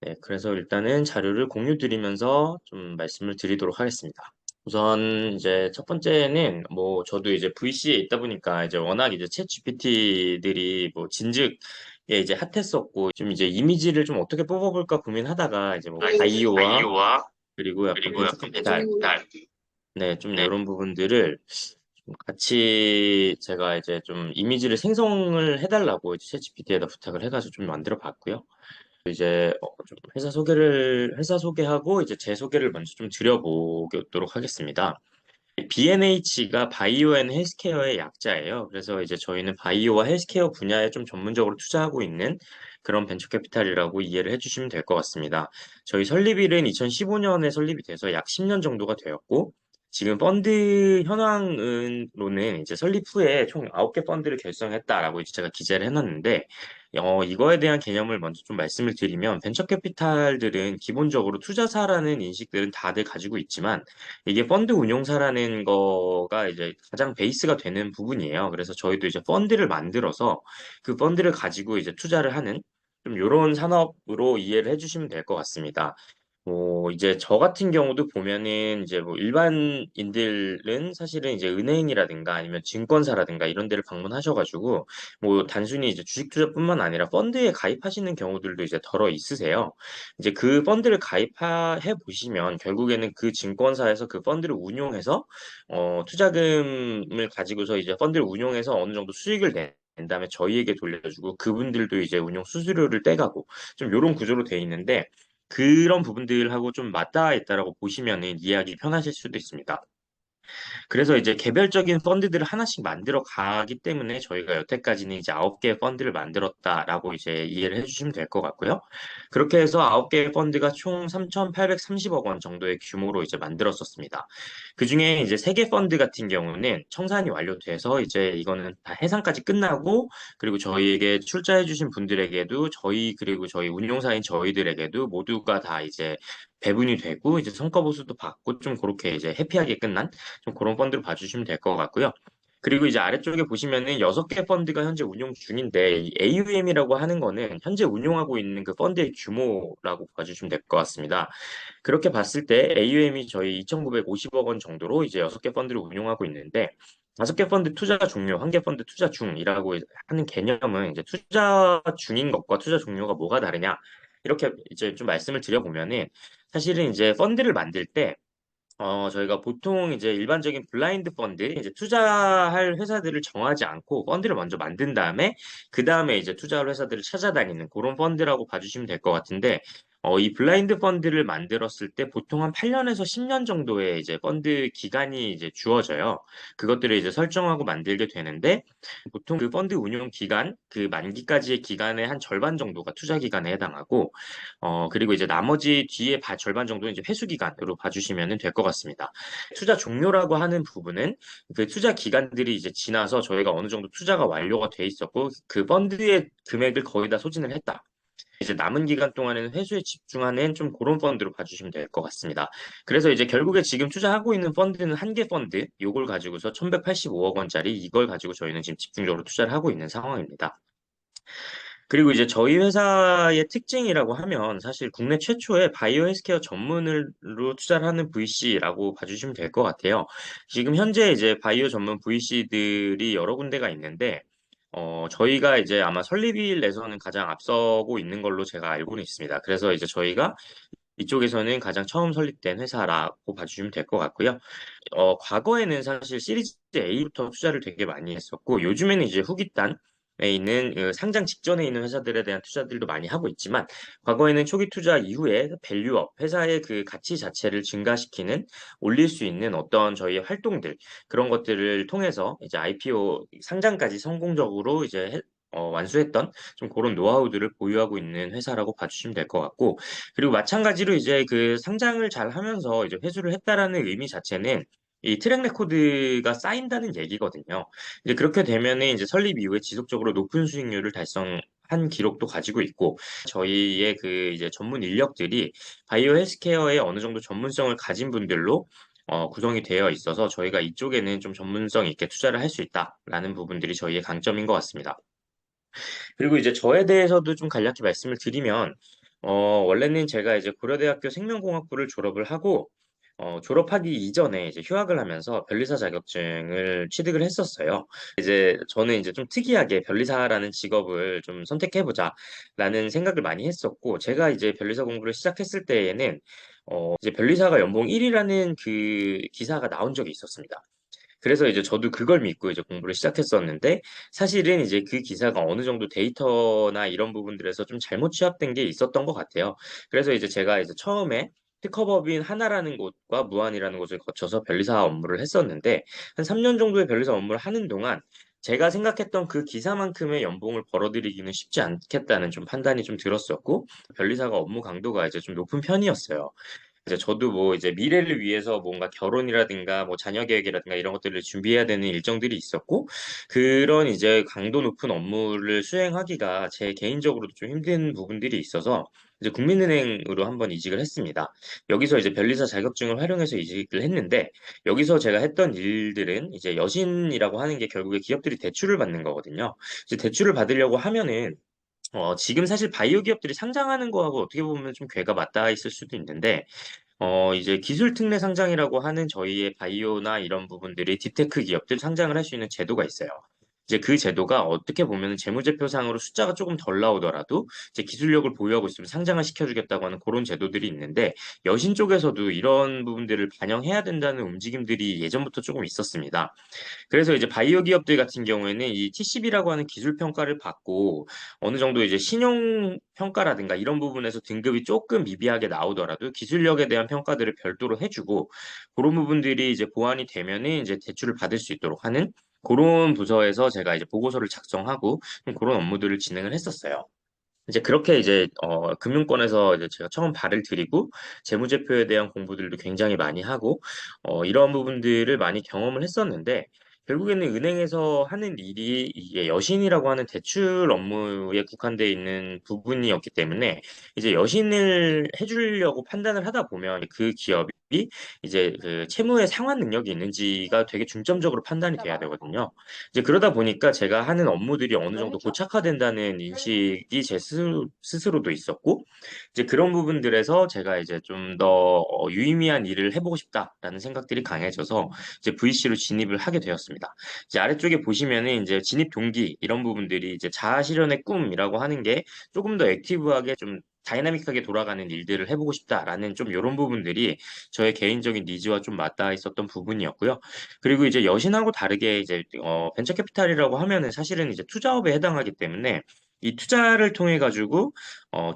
네, 그래서 일단은 자료를 공유 드리면서 좀 말씀을 드리도록 하겠습니다. 우선 이제 첫 번째는 뭐 저도 이제 VC에 있다 보니까 이제 워낙 이제 챗 GPT들이 뭐 진즉에 이제 핫했었고 좀 이제 이미지를 좀 어떻게 뽑아볼까 고민하다가 이제 뭐 바이오와 바이오와 그리고 약간 그리고 벤처 약간 벤처 캐피탈 캐피탈. 네, 좀 네. 이런 부분들을 좀 같이 제가 이제 좀 이미지를 생성을 해달라고 이제 챗GPT에다 부탁을 해가지고 좀 만들어 봤고요. 이제 좀 회사 소개하고 이제 제 소개를 먼저 좀 드려보도록 하겠습니다. B&H가 바이오 앤 헬스케어의 약자예요. 그래서 이제 저희는 바이오와 헬스케어 분야에 좀 전문적으로 투자하고 있는 그런 벤처 캐피탈이라고 이해를 해주시면 될 것 같습니다. 저희 설립일은 2015년에 설립이 돼서 약 10년 정도가 되었고, 지금 펀드 현황으로는 이제 설립 후에 총 9개 펀드를 결성했다라고 이제 제가 기재를 해놨는데, 이거에 대한 개념을 먼저 좀 말씀을 드리면, 벤처 캐피탈들은 기본적으로 투자사라는 인식들은 다들 가지고 있지만, 이게 펀드 운용사라는 거가 이제 가장 베이스가 되는 부분이에요. 그래서 저희도 이제 펀드를 만들어서 그 펀드를 가지고 이제 투자를 하는 좀 이런 산업으로 이해를 해주시면 될 것 같습니다. 뭐 이제 저 같은 경우도 보면은 이제 뭐 일반인들은 사실은 이제 은행이라든가 아니면 증권사라든가 이런 데를 방문하셔가지고 뭐 단순히 이제 주식 투자뿐만 아니라 펀드에 가입하시는 경우들도 이제 덜어 있으세요. 이제 그 펀드를 가입해 보시면 결국에는 그 증권사에서 그 펀드를 운용해서 투자금을 가지고서 이제 펀드를 운용해서 어느 정도 수익을 낸 다음에 저희에게 돌려주고 그분들도 이제 운용 수수료를 떼가고 좀 이런 구조로 돼 있는데 그런 부분들하고 좀 맞닿아 있다라고 보시면은 이해하기 편하실 수도 있습니다. 그래서 이제 개별적인 펀드들을 하나씩 만들어 가기 때문에 저희가 여태까지는 이제 9개의 펀드를 만들었다라고 이제 이해를 해주시면 될 것 같고요. 그렇게 해서 9개의 펀드가 총 3,830억 원 정도의 규모로 이제 만들었었습니다. 그중에 이제 3개 펀드 같은 경우는 청산이 완료돼서 이제 이거는 다 해상까지 끝나고 그리고 저희에게 출자해주신 분들에게도 저희 그리고 저희 운용사인 저희들에게도 모두가 다 이제 배분이 되고 이제 성과 보수도 받고 좀 그렇게 이제 해피하게 끝난 좀 그런 펀드로 봐주시면 될 것 같고요. 그리고 이제 아래쪽에 보시면은 6개 펀드가 현재 운용 중인데 이 AUM이라고 하는 거는 현재 운용하고 있는 그 펀드의 규모라고 봐주시면 될 것 같습니다. 그렇게 봤을 때 AUM이 저희 2,950억 원 정도로 이제 6개 펀드를 운용하고 있는데 5개 펀드 투자 종료, 1개 펀드 투자 중이라고 하는 개념은 이제 투자 중인 것과 투자 종료가 뭐가 다르냐 이렇게 이제 좀 말씀을 드려보면은 사실은 이제 펀드를 만들 때 저희가 보통 이제 일반적인 블라인드 펀드, 이제 투자할 회사들을 정하지 않고 펀드를 먼저 만든 다음에, 그 다음에 이제 투자할 회사들을 찾아다니는 그런 펀드라고 봐주시면 될 것 같은데, 이 블라인드 펀드를 만들었을 때 보통 한 8년에서 10년 정도의 이제 펀드 기간이 이제 주어져요. 그것들을 이제 설정하고 만들게 되는데, 보통 그 펀드 운용 기간, 그 만기까지의 기간의 한 절반 정도가 투자 기간에 해당하고, 그리고 이제 나머지 뒤에 절반 정도는 이제 회수 기간으로 봐주시면 될 것 같습니다. 투자 종료라고 하는 부분은 그 투자 기간들이 이제 지나서 저희가 어느 정도 투자가 완료가 돼 있었고 그 펀드의 금액을 거의 다 소진을 했다. 이제 남은 기간 동안에는 회수에 집중하는 좀 그런 펀드로 봐주시면 될 것 같습니다. 그래서 이제 결국에 지금 투자하고 있는 펀드는 한 개 펀드, 요걸 가지고서 1,185억 원짜리 이걸 가지고 저희는 지금 집중적으로 투자를 하고 있는 상황입니다. 그리고 이제 저희 회사의 특징이라고 하면 사실 국내 최초의 바이오 헬스케어 전문으로 투자를 하는 VC라고 봐주시면 될 것 같아요. 지금 현재 이제 바이오 전문 VC들이 여러 군데가 있는데, 저희가 이제 아마 설립일 내서는 가장 앞서고 있는 걸로 제가 알고는 있습니다. 그래서 이제 저희가 이쪽에서는 가장 처음 설립된 회사라고 봐주시면 될 것 같고요. 과거에는 사실 시리즈 A부터 투자를 되게 많이 했었고, 요즘에는 이제 후기단에 있는 상장 직전에 있는 회사들에 대한 투자들도 많이 하고 있지만, 과거에는 초기 투자 이후에 밸류업, 회사의 그 가치 자체를 증가시키는, 올릴 수 있는 어떤 저희의 활동들, 그런 것들을 통해서 이제 IPO 상장까지 성공적으로 이제 완수했던 좀 그런 노하우들을 보유하고 있는 회사라고 봐주시면 될 것 같고, 그리고 마찬가지로 이제 그 상장을 잘 하면서 이제 회수를 했다라는 의미 자체는 이 트랙 레코드가 쌓인다는 얘기거든요. 이제 그렇게 되면은 이제 설립 이후에 지속적으로 높은 수익률을 달성한 기록도 가지고 있고, 저희의 그 이제 전문 인력들이 바이오 헬스케어에 어느 정도 전문성을 가진 분들로 구성이 되어 있어서 저희가 이쪽에는 좀 전문성 있게 투자를 할 수 있다라는 부분들이 저희의 강점인 것 같습니다. 그리고 이제 저에 대해서도 좀 간략히 말씀을 드리면, 원래는 제가 이제 고려대학교 생명공학부를 졸업을 하고, 졸업하기 이전에 이제 휴학을 하면서 변리사 자격증을 취득을 했었어요. 이제 저는 이제 좀 특이하게 변리사라는 직업을 좀 선택해보자라는 생각을 많이 했었고, 제가 이제 변리사 공부를 시작했을 때에는, 이제 변리사가 연봉 1이라는 그 기사가 나온 적이 있었습니다. 그래서 이제 저도 그걸 믿고 이제 공부를 시작했었는데 사실은 이제 그 기사가 어느 정도 데이터나 이런 부분들에서 좀 잘못 취합된 게 있었던 것 같아요. 그래서 이제 제가 이제 처음에 특허법인 하나라는 곳과 무한이라는 곳을 거쳐서 변리사 업무를 했었는데 한 3년 정도의 변리사 업무를 하는 동안 제가 생각했던 그 기사만큼의 연봉을 벌어들이기는 쉽지 않겠다는 좀 판단이 좀 들었었고 변리사가 업무 강도가 이제 좀 높은 편이었어요. 이제 저도 뭐 이제 미래를 위해서 뭔가 결혼이라든가 뭐 자녀 계획이라든가 이런 것들을 준비해야 되는 일정들이 있었고 그런 이제 강도 높은 업무를 수행하기가 제 개인적으로도 좀 힘든 부분들이 있어서 이제 국민은행으로 한번 이직을 했습니다. 여기서 이제 변리사 자격증을 활용해서 이직을 했는데 여기서 제가 했던 일들은 이제 여신이라고 하는 게 결국에 기업들이 대출을 받는 거거든요. 이제 대출을 받으려고 하면은 지금 사실 바이오 기업들이 상장하는 거하고 어떻게 보면 좀 궤가 맞닿아 있을 수도 있는데 이제 기술 특례 상장이라고 하는 저희의 바이오나 이런 부분들이 딥테크 기업들 상장을 할 수 있는 제도가 있어요. 이제 그 제도가 어떻게 보면 재무제표상으로 숫자가 조금 덜 나오더라도 이제 기술력을 보유하고 있으면 상장을 시켜주겠다고 하는 그런 제도들이 있는데 여신 쪽에서도 이런 부분들을 반영해야 된다는 움직임들이 예전부터 조금 있었습니다. 그래서 이제 바이오 기업들 같은 경우에는 이 TCB라고 하는 기술 평가를 받고 어느 정도 이제 신용 평가라든가 이런 부분에서 등급이 조금 미비하게 나오더라도 기술력에 대한 평가들을 별도로 해주고 그런 부분들이 이제 보완이 되면은 이제 대출을 받을 수 있도록 하는 그런 부서에서 제가 이제 보고서를 작성하고 그런 업무들을 진행을 했었어요. 이제 그렇게 이제 금융권에서 이제 제가 처음 발을 들이고 재무제표에 대한 공부들도 굉장히 많이 하고 이런 부분들을 많이 경험을 했었는데 결국에는 은행에서 하는 일이 이게 여신이라고 하는 대출 업무에 국한되어 있는 부분이었기 때문에 이제 여신을 해주려고 판단을 하다 보면 그 기업이 이제 그 채무의 상환 능력이 있는지가 되게 중점적으로 판단이 돼야 되거든요. 이제 그러다 보니까 제가 하는 업무들이 어느 정도 고착화된다는 인식이 제 스스로도 있었고, 이제 그런 부분들에서 제가 이제 좀 더 유의미한 일을 해보고 싶다라는 생각들이 강해져서 이제 VC로 진입을 하게 되었습니다. 이제 아래쪽에 보시면은 이제 진입 동기 이런 부분들이 이제 자아 실현의 꿈이라고 하는 게 조금 더 액티브하게 좀 다이나믹하게 돌아가는 일들을 해보고 싶다라는 좀 이런 부분들이 저의 개인적인 니즈와 좀 맞닿아 있었던 부분이었고요. 그리고 이제 여신하고 다르게 이제 벤처 캐피탈이라고 하면은 사실은 이제 투자업에 해당하기 때문에 이 투자를 통해 가지고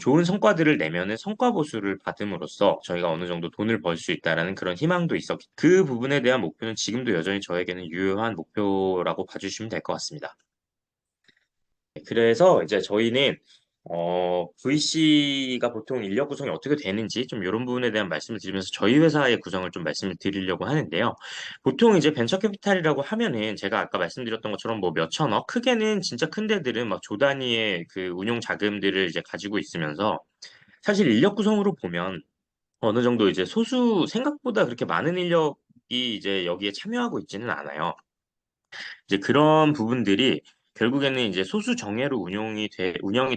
좋은 성과들을 내면은 성과 보수를 받음으로써 저희가 어느 정도 돈을 벌 수 있다라는 그런 희망도 있었기 그 부분에 대한 목표는 지금도 여전히 저에게는 유효한 목표라고 봐주시면 될 것 같습니다. 그래서 이제 저희는 VC가 보통 인력 구성이 어떻게 되는지 좀 이런 부분에 대한 말씀을 드리면서 저희 회사의 구성을 좀 말씀을 드리려고 하는데요. 보통 이제 벤처 캐피탈이라고 하면은 제가 아까 말씀드렸던 것처럼 뭐 몇천억, 크게는 진짜 큰 데들은 막 조 단위의 그 운용 자금들을 이제 가지고 있으면서 사실 인력 구성으로 보면 어느 정도 이제 소수 생각보다 그렇게 많은 인력이 이제 여기에 참여하고 있지는 않아요. 이제 그런 부분들이 결국에는 이제 소수 정예로 운영이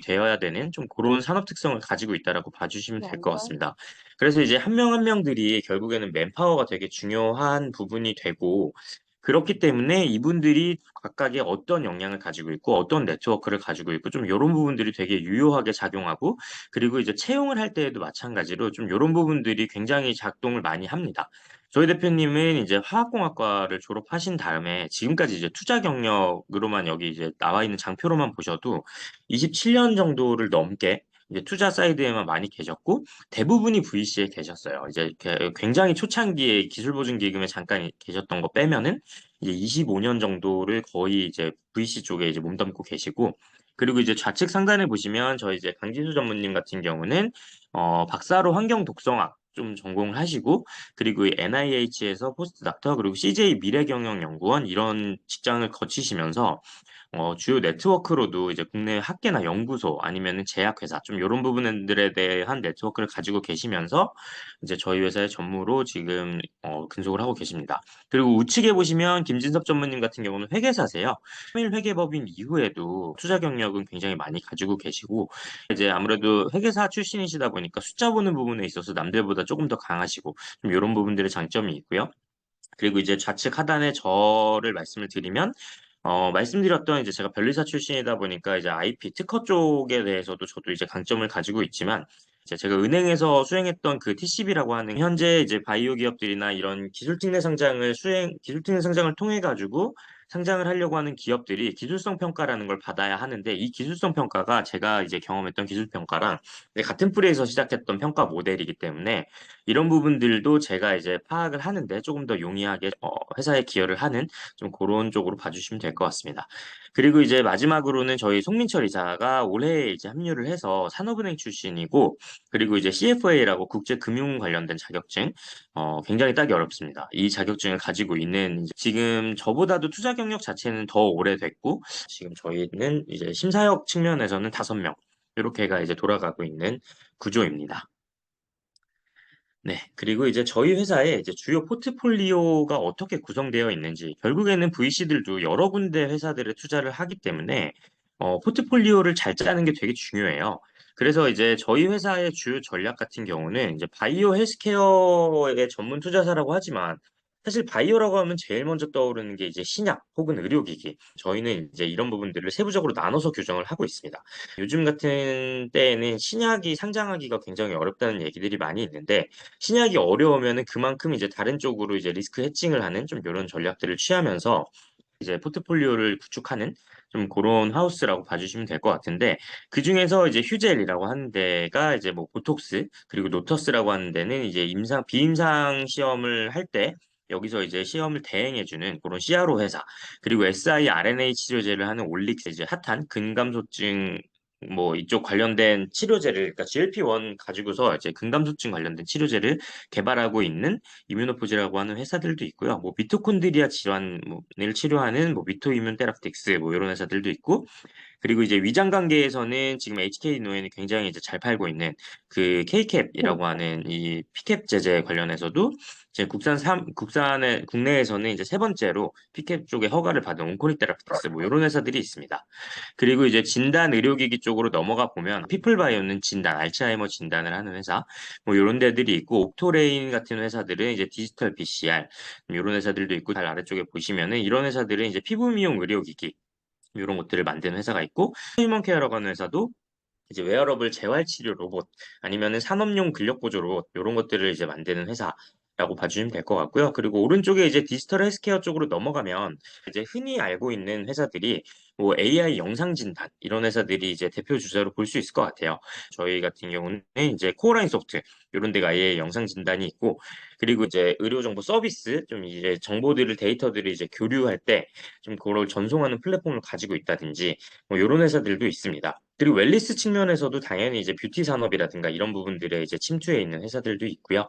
되어야 되는 좀 그런 산업 특성을 가지고 있다라고 봐주시면 될 것 같습니다. 그래서 이제 한 명 한 명들이 결국에는 맨파워가 되게 중요한 부분이 되고 그렇기 때문에 이분들이 각각의 어떤 역량을 가지고 있고 어떤 네트워크를 가지고 있고 좀 이런 부분들이 되게 유효하게 작용하고 그리고 이제 채용을 할 때에도 마찬가지로 좀 이런 부분들이 굉장히 작동을 많이 합니다. 저희 대표님은 이제 화학공학과를 졸업하신 다음에 지금까지 이제 투자 경력으로만 여기 이제 나와 있는 장표로만 보셔도 27년 정도를 넘게 이제 투자 사이드에만 많이 계셨고 대부분이 VC에 계셨어요. 이제 굉장히 초창기에 기술보증기금에 잠깐 계셨던 거 빼면은 이제 25년 정도를 거의 이제 VC 쪽에 이제 몸담고 계시고 그리고 이제 좌측 상단에 보시면 저희 이제 강진수 전무님 같은 경우는 박사로 환경 독성학 좀 전공을 하시고 그리고 NIH에서 포스트 닥터 그리고 CJ 미래경영연구원 이런 직장을 거치시면서 주요 네트워크로도 이제 국내 학계나 연구소 아니면은 제약회사 좀 이런 부분들에 대한 네트워크를 가지고 계시면서 이제 저희 회사의 전무로 지금 근속을 하고 계십니다. 그리고 우측에 보시면 김진섭 전무님 같은 경우는 회계사세요. 통일 회계법인 이후에도 투자 경력은 굉장히 많이 가지고 계시고 이제 아무래도 회계사 출신이시다 보니까 숫자 보는 부분에 있어서 남들보다 조금 더 강하시고 좀 이런 부분들의 장점이 있고요. 그리고 이제 좌측 하단에 저를 말씀을 드리면 말씀드렸던 이제 제가 변리사 출신이다 보니까 이제 IP 특허 쪽에 대해서도 저도 이제 강점을 가지고 있지만 이제 제가 은행에서 수행했던 그 TCB라고 하는 현재 이제 바이오 기업들이나 이런 기술 특례 상장을 통해 가지고 상장을 하려고 하는 기업들이 기술성 평가라는 걸 받아야 하는데 이 기술성 평가가 제가 이제 경험했던 기술 평가랑 같은 뿌리에서 시작했던 평가 모델이기 때문에 이런 부분들도 제가 이제 파악을 하는데 조금 더 용이하게 회사에 기여를 하는 좀 그런 쪽으로 봐주시면 될 것 같습니다. 그리고 이제 마지막으로는 저희 송민철 이사가 올해 이제 합류를 해서 산업은행 출신이고 그리고 이제 CFA라고 국제금융 관련된 자격증 굉장히 따기 어렵습니다. 이 자격증을 가지고 있는 지금 저보다도 투자 경력 자체는 더 오래됐고 지금 저희는 이제 심사역 측면에서는 5명 이렇게가 이제 돌아가고 있는 구조입니다. 네. 그리고 이제 저희 회사의 이제 주요 포트폴리오가 어떻게 구성되어 있는지, 결국에는 VC들도 여러 군데 회사들에 투자를 하기 때문에, 포트폴리오를 잘 짜는 게 되게 중요해요. 그래서 이제 저희 회사의 주요 전략 같은 경우는 이제 바이오 헬스케어의 전문 투자사라고 하지만, 사실 바이오라고 하면 제일 먼저 떠오르는 게 이제 신약 혹은 의료기기. 저희는 이제 이런 부분들을 세부적으로 나눠서 규정을 하고 있습니다. 요즘 같은 때에는 신약이 상장하기가 굉장히 어렵다는 얘기들이 많이 있는데, 신약이 어려우면은 그만큼 이제 다른 쪽으로 이제 리스크 해칭을 하는 좀 이런 전략들을 취하면서 이제 포트폴리오를 구축하는 좀 그런 하우스라고 봐주시면 될 것 같은데 그 중에서 이제 휴젤이라고 하는 데가 이제 뭐 보톡스 그리고 노터스라고 하는 데는 이제 비임상 시험을 할 때 여기서 이제 시험을 대행해주는 그런 CRO 회사 그리고 siRNA 치료제를 하는 올릭스 이제 핫한 근감소증 뭐 이쪽 관련된 치료제를 그러니까 GLP-1 가지고서 이제 근감소증 관련된 치료제를 개발하고 있는 이뮤노포즈라고 하는 회사들도 있고요. 뭐 미토콘드리아 질환을 치료하는 뭐 미토이뮨 테라피틱스 뭐 이런 회사들도 있고 그리고 이제 위장 관계에서는 지금 HK 노엔이 굉장히 이제 잘 팔고 있는 그 K캡이라고 하는 이 피캡 제제 관련해서도 이제 국내에서는 이제 세 번째로 피캡 쪽에 허가를 받은 온코닉 테라피틱스 뭐 이런 회사들이 있습니다. 그리고 이제 진단 의료기기 쪽으로 넘어가 보면 피플바이오는 진단, 알츠하이머 진단을 하는 회사, 뭐 이런 데들이 있고 옥토레인 같은 회사들은 이제 디지털 PCR 이런 회사들도 있고 달 아래쪽에 보시면은 이런 회사들은 이제 피부 미용 의료기기 이런 것들을 만드는 회사가 있고 휴먼케어라고 하는 회사도 이제 웨어러블 재활치료 로봇 아니면은 산업용 근력보조 로봇 이런 것들을 이제 만드는 회사라고 봐주시면 될 것 같고요. 그리고 오른쪽에 이제 디지털 헬스케어 쪽으로 넘어가면 이제 흔히 알고 있는 회사들이 뭐 AI 영상 진단 이런 회사들이 이제 대표 주자로 볼 수 있을 것 같아요. 저희 같은 경우는 이제 코어라인 소프트 이런 데가 AI 영상 진단이 있고 그리고 이제 의료 정보 서비스 좀 이제 정보들을 데이터들을 이제 교류할 때 좀 그걸 전송하는 플랫폼을 가지고 있다든지 뭐 이런 회사들도 있습니다. 그리고 웰니스 측면에서도 당연히 이제 뷰티 산업이라든가 이런 부분들에 이제 침투해 있는 회사들도 있고요.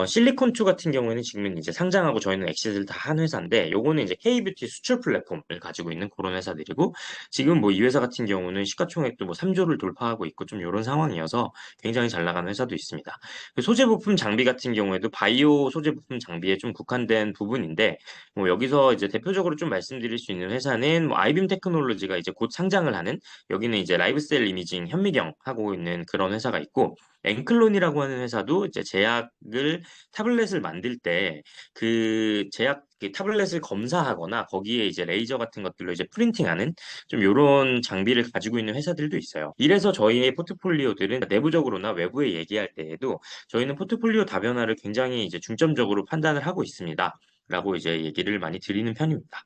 실리콘2 같은 경우에는 지금은 이제 상장하고 저희는 엑시트를 다 한 회사인데 요거는 이제 K뷰티 수출 플랫폼을 가지고 있는 그런 회사들이고 지금 뭐 이 회사 같은 경우는 시가총액도 뭐 3조를 돌파하고 있고 좀 이런 상황이어서 굉장히 잘 나가는 회사도 있습니다. 그 소재 부품 장비 같은 경우에도 바이오 소재 부품 장비에 좀 국한된 부분인데 뭐 여기서 이제 대표적으로 좀 말씀드릴 수 있는 회사는 뭐 아이빔 테크놀로지가 이제 곧 상장을 하는 여기는 이제 라이브셀 이미징 현미경 하고 있는 그런 회사가 있고 앵클론이라고 하는 회사도 이제 제약을 타블렛을 만들 때 그 제약 그 타블렛을 검사하거나 거기에 이제 레이저 같은 것들로 이제 프린팅하는 좀 요런 장비를 가지고 있는 회사들도 있어요. 이래서 저희의 포트폴리오들은 내부적으로나 외부에 얘기할 때에도 저희는 포트폴리오 다변화를 굉장히 이제 중점적으로 판단을 하고 있습니다. 라고 이제 얘기를 많이 드리는 편입니다.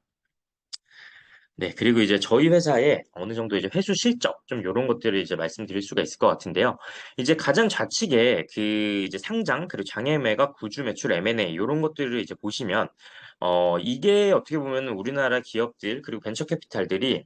네, 그리고 이제 저희 회사의 어느 정도 이제 회수 실적, 좀 이런 것들을 이제 말씀드릴 수가 있을 것 같은데요. 이제 가장 좌측에 그 이제 상장, 그리고 장외 매각, 구주 매출 M&A 이런 것들을 이제 보시면, 이게 어떻게 보면 우리나라 기업들, 그리고 벤처 캐피탈들이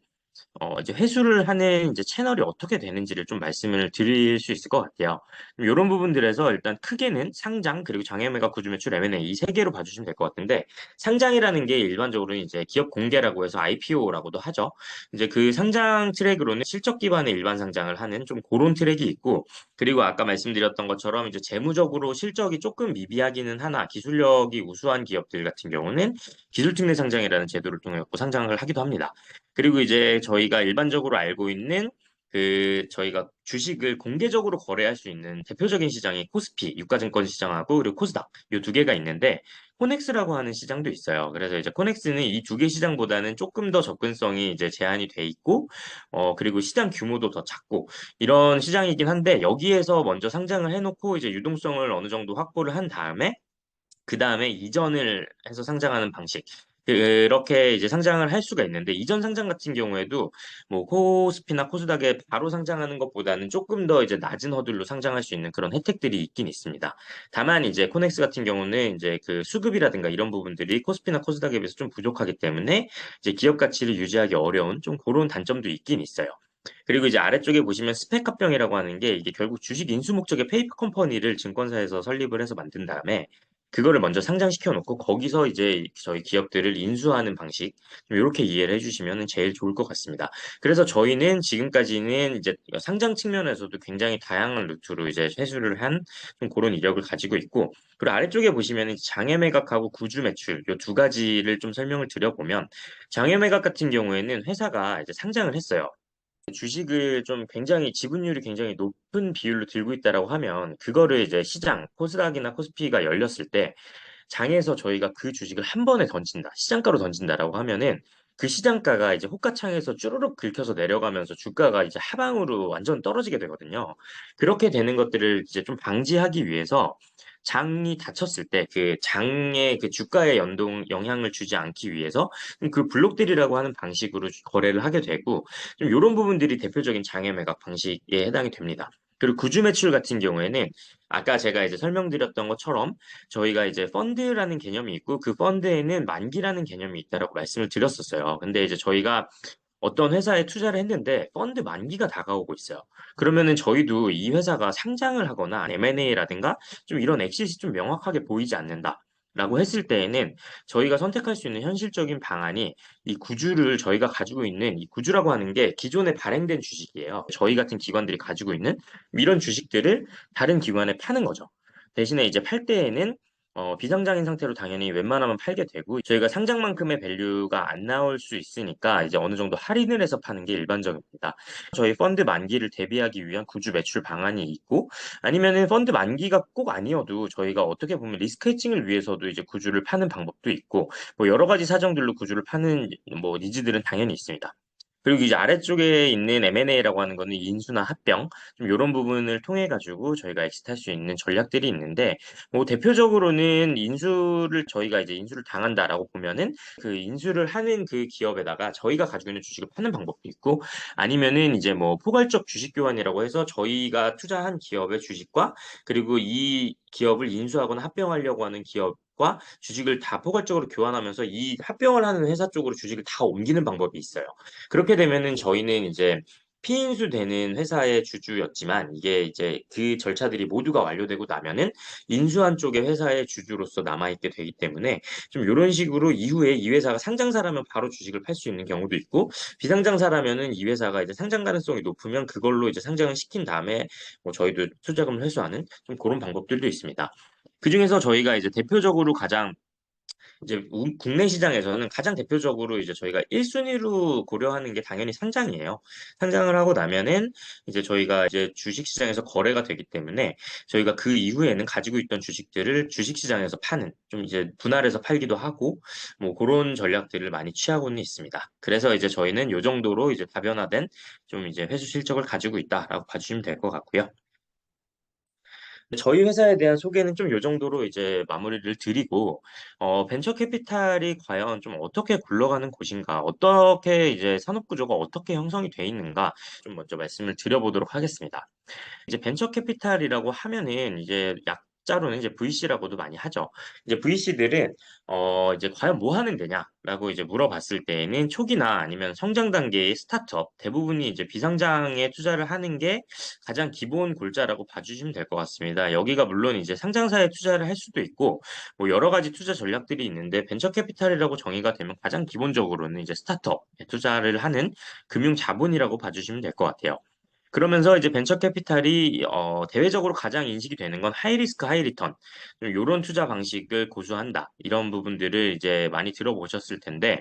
이제 회수를 하는 이제 채널이 어떻게 되는지를 좀 말씀을 드릴 수 있을 것 같아요. 이런 부분들에서 일단 크게는 상장, 그리고 장외매각, 구주매출, M&A 이 세 개로 봐주시면 될 것 같은데, 상장이라는 게 일반적으로 이제 기업 공개라고 해서 IPO라고도 하죠. 이제 그 상장 트랙으로는 실적 기반의 일반 상장을 하는 좀 그런 트랙이 있고, 그리고 아까 말씀드렸던 것처럼 이제 재무적으로 실적이 조금 미비하기는 하나 기술력이 우수한 기업들 같은 경우는 기술특례 상장이라는 제도를 통해 갖고 상장을 하기도 합니다. 그리고 이제 저희가 일반적으로 알고 있는 저희가 주식을 공개적으로 거래할 수 있는 대표적인 시장이 코스피, 유가증권 시장하고 그리고 코스닥 이 두 개가 있는데 코넥스라고 하는 시장도 있어요. 그래서 이제 코넥스는 이 두 개 시장보다는 조금 더 접근성이 이제 제한이 돼 있고 그리고 시장 규모도 더 작고 이런 시장이긴 한데 여기에서 먼저 상장을 해놓고 이제 유동성을 어느 정도 확보를 한 다음에 그 다음에 이전을 해서 상장하는 방식. 그렇게 이제 상장을 할 수가 있는데, 이전 상장 같은 경우에도 뭐 코스피나 코스닥에 바로 상장하는 것보다는 조금 더 이제 낮은 허들로 상장할 수 있는 그런 혜택들이 있긴 있습니다. 다만 이제 코넥스 같은 경우는 이제 그 수급이라든가 이런 부분들이 코스피나 코스닥에 비해서 좀 부족하기 때문에 이제 기업 가치를 유지하기 어려운 좀 그런 단점도 있긴 있어요. 그리고 이제 아래쪽에 보시면 스펙 합병이라고 하는 게 이게 결국 주식 인수 목적의 페이퍼 컴퍼니를 증권사에서 설립을 해서 만든 다음에 그거를 먼저 상장시켜 놓고 거기서 이제 저희 기업들을 인수하는 방식 좀 이렇게 이해를 해주시면 제일 좋을 것 같습니다. 그래서 저희는 지금까지는 이제 상장 측면에서도 굉장히 다양한 루트로 이제 회수를 한 좀 그런 이력을 가지고 있고 그리고 아래쪽에 보시면 장외 매각하고 구주 매출 이 두 가지를 좀 설명을 드려보면 장외 매각 같은 경우에는 회사가 이제 상장을 했어요. 주식을 좀 굉장히 지분율이 굉장히 높은 비율로 들고 있다라고 하면 그거를 이제 시장 코스닥이나 코스피가 열렸을 때 장에서 저희가 그 주식을 한 번에 던진다 시장가로 던진다라고 하면은 그 시장가가 이제 호가창에서 쭈르륵 긁혀서 내려가면서 주가가 이제 하방으로 완전 떨어지게 되거든요. 그렇게 되는 것들을 이제 좀 방지하기 위해서 장이 닫혔을 때 그 장의 그 주가에 영향을 주지 않기 위해서 그 블록들이라고 하는 방식으로 거래를 하게 되고 좀 이런 부분들이 대표적인 장외 매각 방식에 해당이 됩니다. 그리고 구주 매출 같은 경우에는 아까 제가 이제 설명드렸던 것처럼 저희가 이제 펀드라는 개념이 있고 그 펀드에는 만기라는 개념이 있다라고 말씀을 드렸었어요. 근데 이제 저희가 어떤 회사에 투자를 했는데 펀드 만기가 다가오고 있어요. 그러면은 저희도 이 회사가 상장을 하거나 M&A라든가 좀 이런 엑싯이 좀 명확하게 보이지 않는다. 라고 했을 때에는 저희가 선택할 수 있는 현실적인 방안이 이 구주를 저희가 가지고 있는 이 구주라고 하는 게 기존에 발행된 주식이에요. 저희 같은 기관들이 가지고 있는 이런 주식들을 다른 기관에 파는 거죠. 대신에 이제 팔 때에는 비상장인 상태로 당연히 웬만하면 팔게 되고 저희가 상장만큼의 밸류가 안 나올 수 있으니까 이제 어느 정도 할인을 해서 파는 게 일반적입니다. 저희 펀드 만기를 대비하기 위한 구주 매출 방안이 있고 아니면은 펀드 만기가 꼭 아니어도 저희가 어떻게 보면 리스크 해칭을 위해서도 이제 구주를 파는 방법도 있고 뭐 여러 가지 사정들로 구주를 파는 뭐 니즈들은 당연히 있습니다. 그리고 이제 아래쪽에 있는 M&A라고 하는 거는 인수나 합병 좀 이런 부분을 통해 가지고 저희가 엑시트할 수 있는 전략들이 있는데 뭐 대표적으로는 인수를 저희가 이제 인수를 당한다라고 보면은 그 인수를 하는 그 기업에다가 저희가 가지고 있는 주식을 파는 방법도 있고 아니면은 이제 뭐 포괄적 주식 교환이라고 해서 저희가 투자한 기업의 주식과 그리고 이 기업을 인수하거나 합병하려고 하는 기업과 주식을 다 포괄적으로 교환하면서 이 합병을 하는 회사 쪽으로 주식을 다 옮기는 방법이 있어요. 그렇게 되면은 저희는 이제 피인수 되는 회사의 주주였지만 이게 이제 그 절차들이 모두가 완료되고 나면은 인수한 쪽의 회사의 주주로서 남아있게 되기 때문에 좀 이런 식으로 이후에 이 회사가 상장사라면 바로 주식을 팔 수 있는 경우도 있고 비상장사라면은 이 회사가 이제 상장 가능성이 높으면 그걸로 이제 상장을 시킨 다음에 뭐 저희도 투자금을 회수하는 좀 그런 방법들도 있습니다. 그중에서 저희가 이제 대표적으로 가장 이제 국내 시장에서는 가장 대표적으로 이제 저희가 1순위로 고려하는 게 당연히 상장이에요. 상장을 하고 나면은 이제 저희가 이제 주식 시장에서 거래가 되기 때문에 저희가 그 이후에는 가지고 있던 주식들을 주식 시장에서 파는 좀 이제 분할해서 팔기도 하고 뭐 그런 전략들을 많이 취하고는 있습니다. 그래서 이제 저희는 요 정도로 이제 다변화된 좀 이제 회수 실적을 가지고 있다라고 봐주시면 될 것 같고요. 저희 회사에 대한 소개는 좀 요 정도로 이제 마무리를 드리고, 벤처 캐피탈이 과연 좀 어떻게 굴러가는 곳인가, 어떻게 이제 산업 구조가 어떻게 형성이 돼 있는가, 좀 먼저 말씀을 드려보도록 하겠습니다. 이제 벤처 캐피탈이라고 하면은 이제 약 한자로는 이제 VC라고도 많이 하죠. 이제 VC들은 이제 과연 뭐 하는 데냐라고 이제 물어봤을 때에는 초기나 아니면 성장 단계의 스타트업 대부분이 이제 비상장에 투자를 하는 게 가장 기본 골자라고 봐주시면 될 것 같습니다. 여기가 물론 이제 상장사에 투자를 할 수도 있고 뭐 여러 가지 투자 전략들이 있는데 벤처 캐피탈이라고 정의가 되면 가장 기본적으로는 이제 스타트업에 투자를 하는 금융 자본이라고 봐주시면 될 것 같아요. 그러면서 이제 벤처 캐피탈이 대외적으로 가장 인식이 되는 건 하이 리스크 하이 리턴 이런 투자 방식을 고수한다 이런 부분들을 이제 많이 들어보셨을 텐데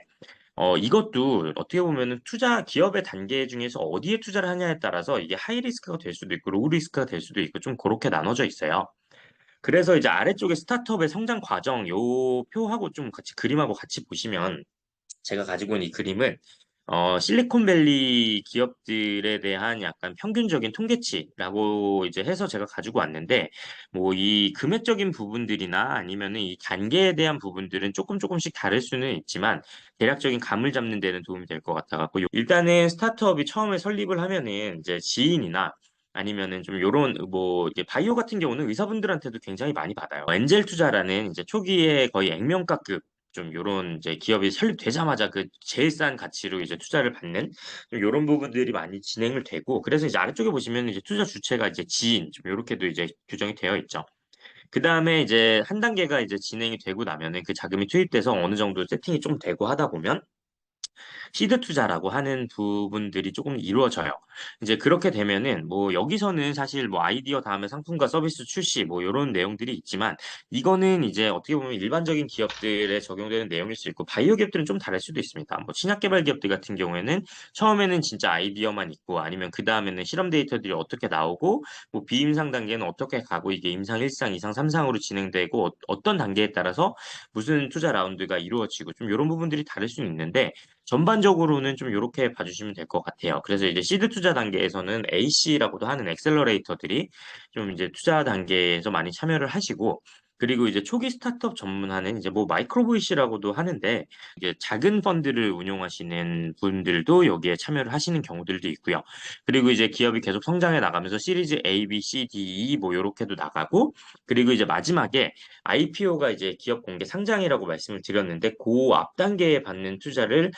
이것도 어떻게 보면은 투자 기업의 단계 중에서 어디에 투자를 하냐에 따라서 이게 하이 리스크가 될 수도 있고 로우 리스크가 될 수도 있고 좀 그렇게 나눠져 있어요. 그래서 이제 아래쪽에 스타트업의 성장 과정 요 표하고 좀 같이 그림하고 같이 보시면 제가 가지고 있는 이 그림은 실리콘밸리 기업들에 대한 약간 평균적인 통계치라고 이제 해서 제가 가지고 왔는데, 뭐 이 금액적인 부분들이나 아니면은 이 단계에 대한 부분들은 조금씩 다를 수는 있지만, 대략적인 감을 잡는 데는 도움이 될 것 같아갖고, 일단은 스타트업이 처음에 설립을 하면은 이제 지인이나 아니면은 좀 요런 뭐 이게 바이오 같은 경우는 의사분들한테도 굉장히 많이 받아요. 엔젤 투자라는 이제 초기에 거의 액면가급 좀 요런 이제 기업이 설립되자마자 그 제일 싼 가치로 이제 투자를 받는 좀 요런 부분들이 많이 진행을 되고 그래서 이제 아래쪽에 보시면 이제 투자 주체가 이제 지인 좀 요렇게도 이제 규정이 되어 있죠. 그 다음에 이제 한 단계가 이제 진행이 되고 나면은 그 자금이 투입돼서 어느 정도 세팅이 좀 되고 하다 보면 시드 투자라고 하는 부분들이 조금 이루어져요. 이제 그렇게 되면은 뭐 여기서는 사실 뭐 아이디어 다음에 상품과 서비스 출시 뭐 이런 내용들이 있지만 이거는 이제 어떻게 보면 일반적인 기업들에 적용되는 내용일 수 있고 바이오 기업들은 좀 다를 수도 있습니다. 뭐 신약 개발 기업들 같은 경우에는 처음에는 진짜 아이디어만 있고 아니면 그 다음에는 실험 데이터들이 어떻게 나오고 뭐 비임상 단계는 어떻게 가고 이게 임상 1상, 2상, 3상으로 진행되고 어떤 단계에 따라서 무슨 투자 라운드가 이루어지고 좀 이런 부분들이 다를 수는 있는데 전반적으로는 좀 이렇게 봐주시면 될 것 같아요. 그래서 이제 시드 투자 단계에서는 AC라고도 하는 엑셀러레이터들이 좀 이제 투자 단계에서 많이 참여를 하시고, 그리고 이제 초기 스타트업 전문하는 이제 뭐 마이크로 VC라고도 하는데, 이게 작은 펀드를 운용하시는 분들도 여기에 참여를 하시는 경우들도 있고요. 그리고 이제 기업이 계속 성장해 나가면서 시리즈 A, B, C, D, E 뭐 요렇게도 나가고, 그리고 이제 마지막에 IPO가 이제 기업 공개 상장이라고 말씀을 드렸는데, 그 앞 단계에 받는 투자를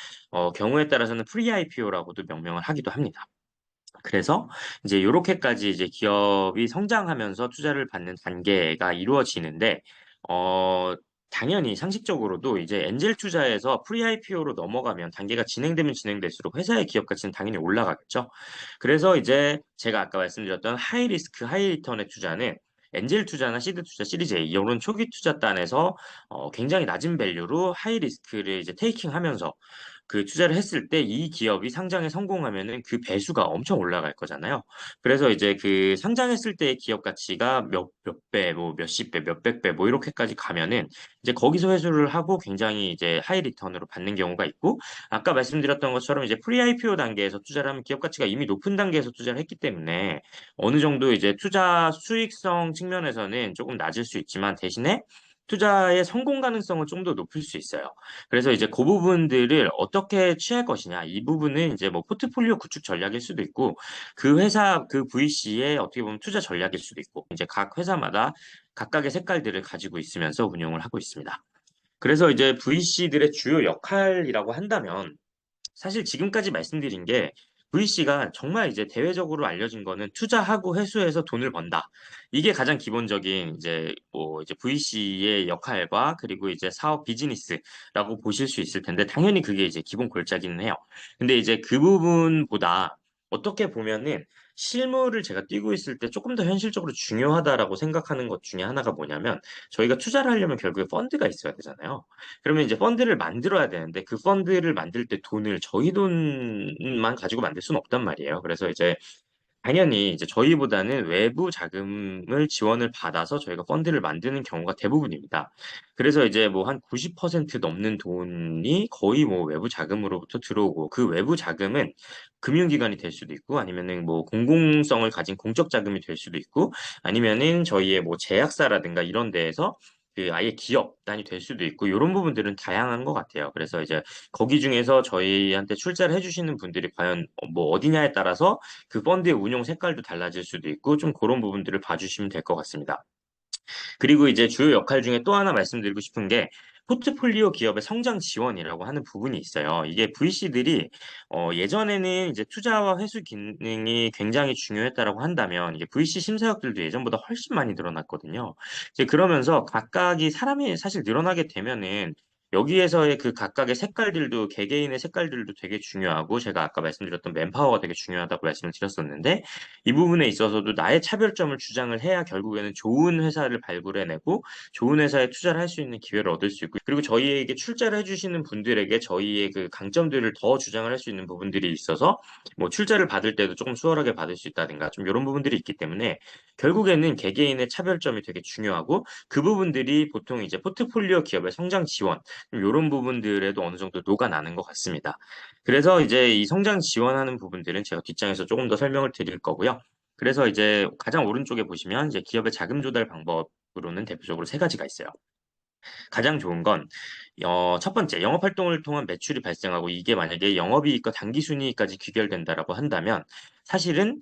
경우에 따라서는 프리 IPO라고도 명명을 하기도 합니다. 그래서 이제 요렇게까지 이제 기업이 성장하면서 투자를 받는 단계가 이루어지는데, 어, 당연히 상식적으로도 이제 엔젤 투자에서 프리 IPO로 넘어가면 단계가 진행되면 진행될수록 회사의 기업 가치는 당연히 올라가겠죠. 그래서 이제 제가 아까 말씀드렸던 하이 리스크, 하이 리턴의 투자는 엔젤 투자나 시드 투자, 시리즈 A 이런 초기 투자단에서 굉장히 낮은 밸류로 하이 리스크를 이제 테이킹하면서 그 투자를 했을 때 이 기업이 상장에 성공하면은 그 배수가 엄청 올라갈 거잖아요. 그래서 이제 그 상장했을 때의 기업 가치가 몇 배, 뭐 몇십 배, 몇백 배, 뭐 이렇게까지 가면은 이제 거기서 회수를 하고 굉장히 이제 하이 리턴으로 받는 경우가 있고 아까 말씀드렸던 것처럼 이제 프리 IPO 단계에서 투자를 하면 기업 가치가 이미 높은 단계에서 투자를 했기 때문에 어느 정도 이제 투자 수익성 측면에서는 조금 낮을 수 있지만 대신에 투자의 성공 가능성은 좀 더 높일 수 있어요. 그래서 이제 그 부분들을 어떻게 취할 것이냐, 이 부분은 이제 뭐 포트폴리오 구축 전략일 수도 있고, 그 회사, 그 VC의 어떻게 보면 투자 전략일 수도 있고, 이제 각 회사마다 각각의 색깔들을 가지고 있으면서 운용을 하고 있습니다. 그래서 이제 VC들의 주요 역할이라고 한다면, 사실 지금까지 말씀드린 게 VC가 정말 이제 대외적으로 알려진 거는 투자하고 회수해서 돈을 번다. 이게 가장 기본적인 이제 뭐 이제 VC의 역할과 그리고 이제 사업 비즈니스라고 보실 수 있을 텐데 당연히 그게 이제 기본 골자기는 해요. 근데 이제 그 부분보다 어떻게 보면은 실무를 제가 뛰고 있을 때 조금 더 현실적으로 중요하다라고 생각하는 것 중에 하나가 뭐냐면 저희가 투자를 하려면 결국에 펀드가 있어야 되잖아요. 그러면 이제 펀드를 만들어야 되는데 그 펀드를 만들 때 돈을 저희 돈만 가지고 만들 수는 없단 말이에요. 그래서 이제 당연히 이제 저희보다는 외부 자금을 지원을 받아서 저희가 펀드를 만드는 경우가 대부분입니다. 그래서 이제 뭐 한 90% 넘는 돈이 거의 뭐 외부 자금으로부터 들어오고 그 외부 자금은 금융기관이 될 수도 있고 아니면은 뭐 공공성을 가진 공적 자금이 될 수도 있고 아니면은 저희의 뭐 제약사라든가 이런 데에서 그 아예 기업단이 될 수도 있고 이런 부분들은 다양한 것 같아요. 그래서 이제 거기 중에서 저희한테 출자를 해주시는 분들이 과연 뭐 어디냐에 따라서 그 펀드의 운용 색깔도 달라질 수도 있고 좀 그런 부분들을 봐주시면 될 것 같습니다. 그리고 이제 주요 역할 중에 또 하나 말씀드리고 싶은 게 포트폴리오 기업의 성장 지원이라고 하는 부분이 있어요. 이게 VC들이 예전에는 이제 투자와 회수 기능이 굉장히 중요했다라고 한다면 이게 VC 심사역들도 예전보다 훨씬 많이 늘어났거든요. 이제 그러면서 각각이 사람이 사실 늘어나게 되면은 여기에서의 그 각각의 색깔들도 개개인의 색깔들도 되게 중요하고 제가 아까 말씀드렸던 맨파워가 되게 중요하다고 말씀을 드렸었는데 이 부분에 있어서도 나의 차별점을 주장을 해야 결국에는 좋은 회사를 발굴해내고 좋은 회사에 투자를 할 수 있는 기회를 얻을 수 있고 그리고 저희에게 출자를 해주시는 분들에게 저희의 그 강점들을 더 주장을 할 수 있는 부분들이 있어서 뭐 출자를 받을 때도 조금 수월하게 받을 수 있다든가 좀 이런 부분들이 있기 때문에 결국에는 개개인의 차별점이 되게 중요하고 그 부분들이 보통 이제 포트폴리오 기업의 성장 지원 이런 부분들에도 어느 정도 녹아나는 것 같습니다. 그래서 이제 이 성장 지원하는 부분들은 제가 뒷장에서 조금 더 설명을 드릴 거고요. 그래서 이제 가장 오른쪽에 보시면 이제 기업의 자금 조달 방법으로는 대표적으로 세 가지가 있어요. 가장 좋은 건, 첫 번째, 영업 활동을 통한 매출이 발생하고 이게 만약에 영업이익과 당기순이익까지 귀결된다라고 한다면 사실은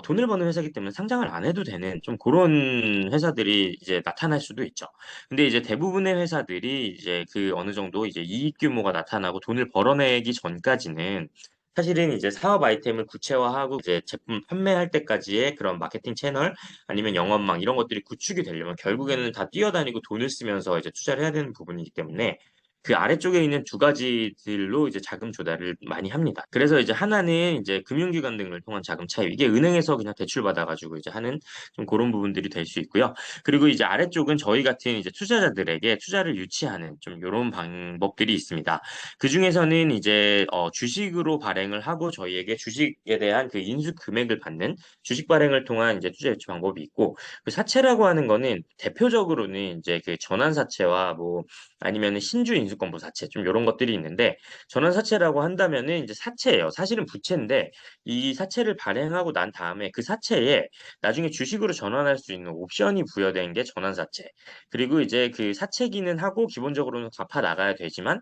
돈을 버는 회사이기 때문에 상장을 안 해도 되는 좀 그런 회사들이 이제 나타날 수도 있죠. 근데 이제 대부분의 회사들이 이제 그 어느 정도 이제 이익 규모가 나타나고 돈을 벌어내기 전까지는 사실은 이제 사업 아이템을 구체화하고 이제 제품 판매할 때까지의 그런 마케팅 채널 아니면 영업망 이런 것들이 구축이 되려면 결국에는 다 뛰어다니고 돈을 쓰면서 이제 투자를 해야 되는 부분이기 때문에 그 아래쪽에 있는 두 가지들로 이제 자금 조달을 많이 합니다. 그래서 이제 하나는 이제 금융기관 등을 통한 자금 차입. 이게 은행에서 그냥 대출 받아가지고 이제 하는 좀 그런 부분들이 될 수 있고요. 그리고 이제 아래쪽은 저희 같은 이제 투자자들에게 투자를 유치하는 좀 이런 방법들이 있습니다. 그 중에서는 이제 주식으로 발행을 하고 저희에게 주식에 대한 그 인수 금액을 받는 주식 발행을 통한 이제 투자 유치 방법이 있고 그 사채라고 하는 거는 대표적으로는 이제 그 전환 사채와 뭐 아니면은 신주 인수권부 사채 좀 이런 것들이 있는데 전환 사채라고 한다면은 이제 사채예요. 사실은 부채인데 이 사채를 발행하고 난 다음에 그 사채에 나중에 주식으로 전환할 수 있는 옵션이 부여된 게 전환 사채. 그리고 이제 그 사채기는 하고 기본적으로는 갚아 나가야 되지만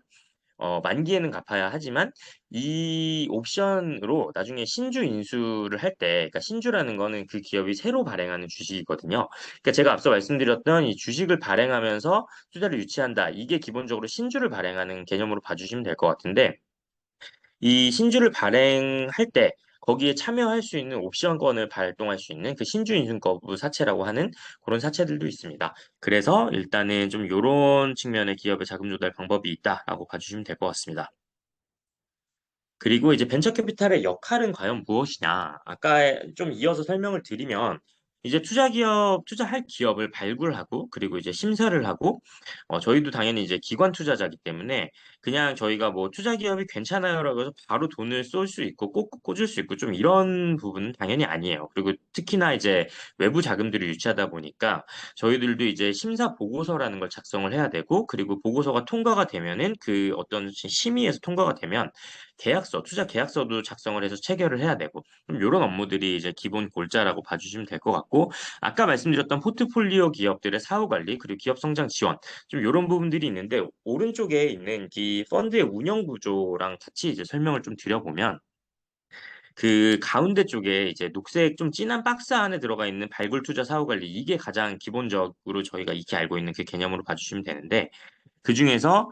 만기에는 갚아야 하지만 이 옵션으로 나중에 신주 인수를 할 때, 그러니까 신주라는 거는 그 기업이 새로 발행하는 주식이거든요. 그러니까 제가 앞서 말씀드렸던 이 주식을 발행하면서 투자를 유치한다. 이게 기본적으로 신주를 발행하는 개념으로 봐주시면 될 것 같은데, 이 신주를 발행할 때 거기에 참여할 수 있는 옵션권을 발동할 수 있는 그 신주 인수거부 사채라고 하는 그런 사채들도 있습니다. 그래서 일단은 좀 이런 측면의 기업의 자금 조달 방법이 있다라고 봐주시면 될 것 같습니다. 그리고 이제 벤처 캐피탈의 역할은 과연 무엇이냐? 아까 좀 이어서 설명을 드리면 이제 투자할 기업을 발굴하고 그리고 이제 심사를 하고 저희도 당연히 이제 기관 투자자이기 때문에 그냥 저희가 뭐 투자 기업이 괜찮아요라고 해서 바로 돈을 쏠 수 있고 꼭 꽂을 수 있고 좀 이런 부분은 당연히 아니에요. 그리고 특히나 이제 외부 자금들을 유치하다 보니까 저희들도 이제 심사 보고서라는 걸 작성을 해야 되고 그리고 보고서가 통과가 되면은 그 어떤 심의에서 통과가 되면 투자 계약서도 작성을 해서 체결을 해야 되고, 이런 업무들이 이제 기본 골자라고 봐주시면 될 것 같고, 아까 말씀드렸던 포트폴리오 기업들의 사후 관리, 그리고 기업 성장 지원, 좀 이런 부분들이 있는데, 오른쪽에 있는 이 펀드의 운영 구조랑 같이 이제 설명을 좀 드려보면, 그 가운데 쪽에 이제 녹색 좀 진한 박스 안에 들어가 있는 발굴 투자 사후 관리, 이게 가장 기본적으로 저희가 익히 알고 있는 그 개념으로 봐주시면 되는데, 그 중에서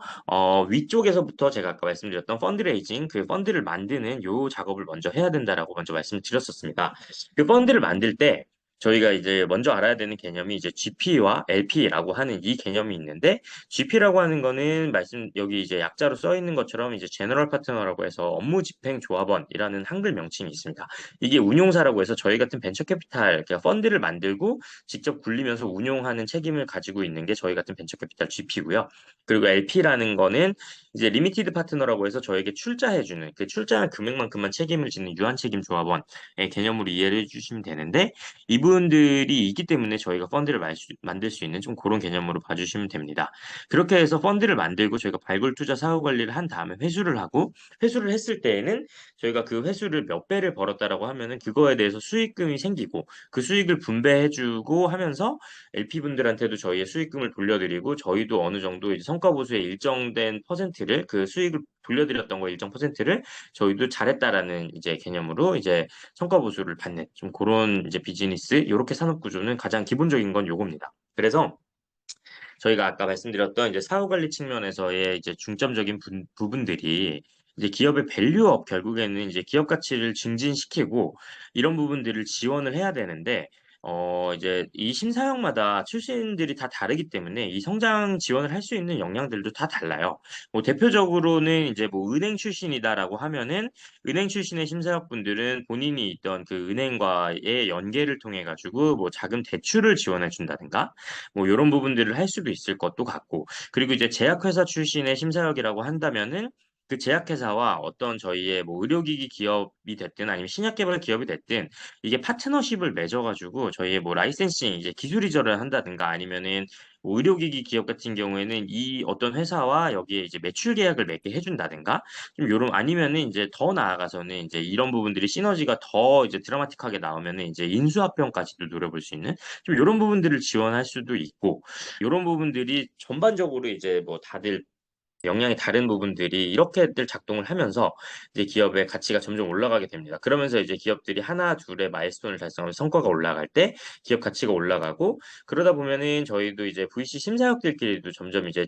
위쪽에서부터 제가 아까 말씀드렸던 펀드레이징, 그 펀드를 만드는 요 작업을 먼저 해야 된다라고 먼저 말씀을 드렸었습니다. 그 펀드를 만들 때 저희가 이제 먼저 알아야 되는 개념이 이제 GP와 LP라고 하는 이 개념이 있는데 GP라고 하는 거는 여기 이제 약자로 써 있는 것처럼 이제 제너럴 파트너라고 해서 업무 집행 조합원이라는 한글 명칭이 있습니다. 이게 운용사라고 해서 저희 같은 벤처 캐피탈 그러니까 펀드를 만들고 직접 굴리면서 운용하는 책임을 가지고 있는 게 저희 같은 벤처 캐피탈 GP고요. 그리고 LP라는 거는 이제 리미티드 파트너라고 해서 저에게 출자해주는 그 출자한 금액만큼만 책임을 지는 유한 책임 조합원의 개념으로 이해를 해주시면 되는데 이분들이 있기 때문에 저희가 펀드를 만들 수 있는 좀 그런 개념으로 봐주시면 됩니다. 그렇게 해서 펀드를 만들고 저희가 발굴 투자 사후 관리를 한 다음에 회수를 하고 회수를 했을 때에는 저희가 그 회수를 몇 배를 벌었다라고 하면은 그거에 대해서 수익금이 생기고 그 수익을 분배해주고 하면서 LP분들한테도 저희의 수익금을 돌려드리고 저희도 어느 정도 이제 성과보수의 일정된 퍼센트를 그 수익을 돌려드렸던 거 일정 퍼센트를 저희도 잘했다라는 이제 개념으로 이제 성과보수를 받는 좀 그런 이제 비즈니스 이렇게 산업 구조는 가장 기본적인 건 요겁니다. 그래서 저희가 아까 말씀드렸던 이제 사후 관리 측면에서의 이제 중점적인 부분들이 이제 기업의 밸류업 결국에는 이제 기업 가치를 증진시키고 이런 부분들을 지원을 해야 되는데 이제 이 심사역마다 출신들이 다 다르기 때문에 이 성장 지원을 할 수 있는 역량들도 다 달라요. 뭐 대표적으로는 이제 뭐 은행 출신이다라고 하면은 은행 출신의 심사역 분들은 본인이 있던 그 은행과의 연계를 통해 가지고 뭐 자금 대출을 지원해 준다든가 뭐 이런 부분들을 할 수도 있을 것도 같고 그리고 이제 제약회사 출신의 심사역이라고 한다면은 그 제약회사와 어떤 저희의 뭐 의료기기 기업이 됐든 아니면 신약개발 기업이 됐든 이게 파트너십을 맺어가지고 저희의 뭐 라이센싱 이제 기술 이전을 한다든가 아니면은 뭐 의료기기 기업 같은 경우에는 이 어떤 회사와 여기에 이제 매출 계약을 맺게 해준다든가 좀 요런 아니면은 이제 더 나아가서는 이제 이런 부분들이 시너지가 더 이제 드라마틱하게 나오면은 이제 인수합병까지도 노려볼 수 있는 좀 이런 부분들을 지원할 수도 있고 이런 부분들이 전반적으로 이제 뭐 다들 역량이 다른 부분들이 이렇게들 작동을 하면서 이제 기업의 가치가 점점 올라가게 됩니다. 그러면서 이제 기업들이 하나 둘의 마일스톤을 달성하면 성과가 올라갈 때 기업 가치가 올라가고 그러다 보면은 저희도 이제 VC 심사역들끼리도 점점 이제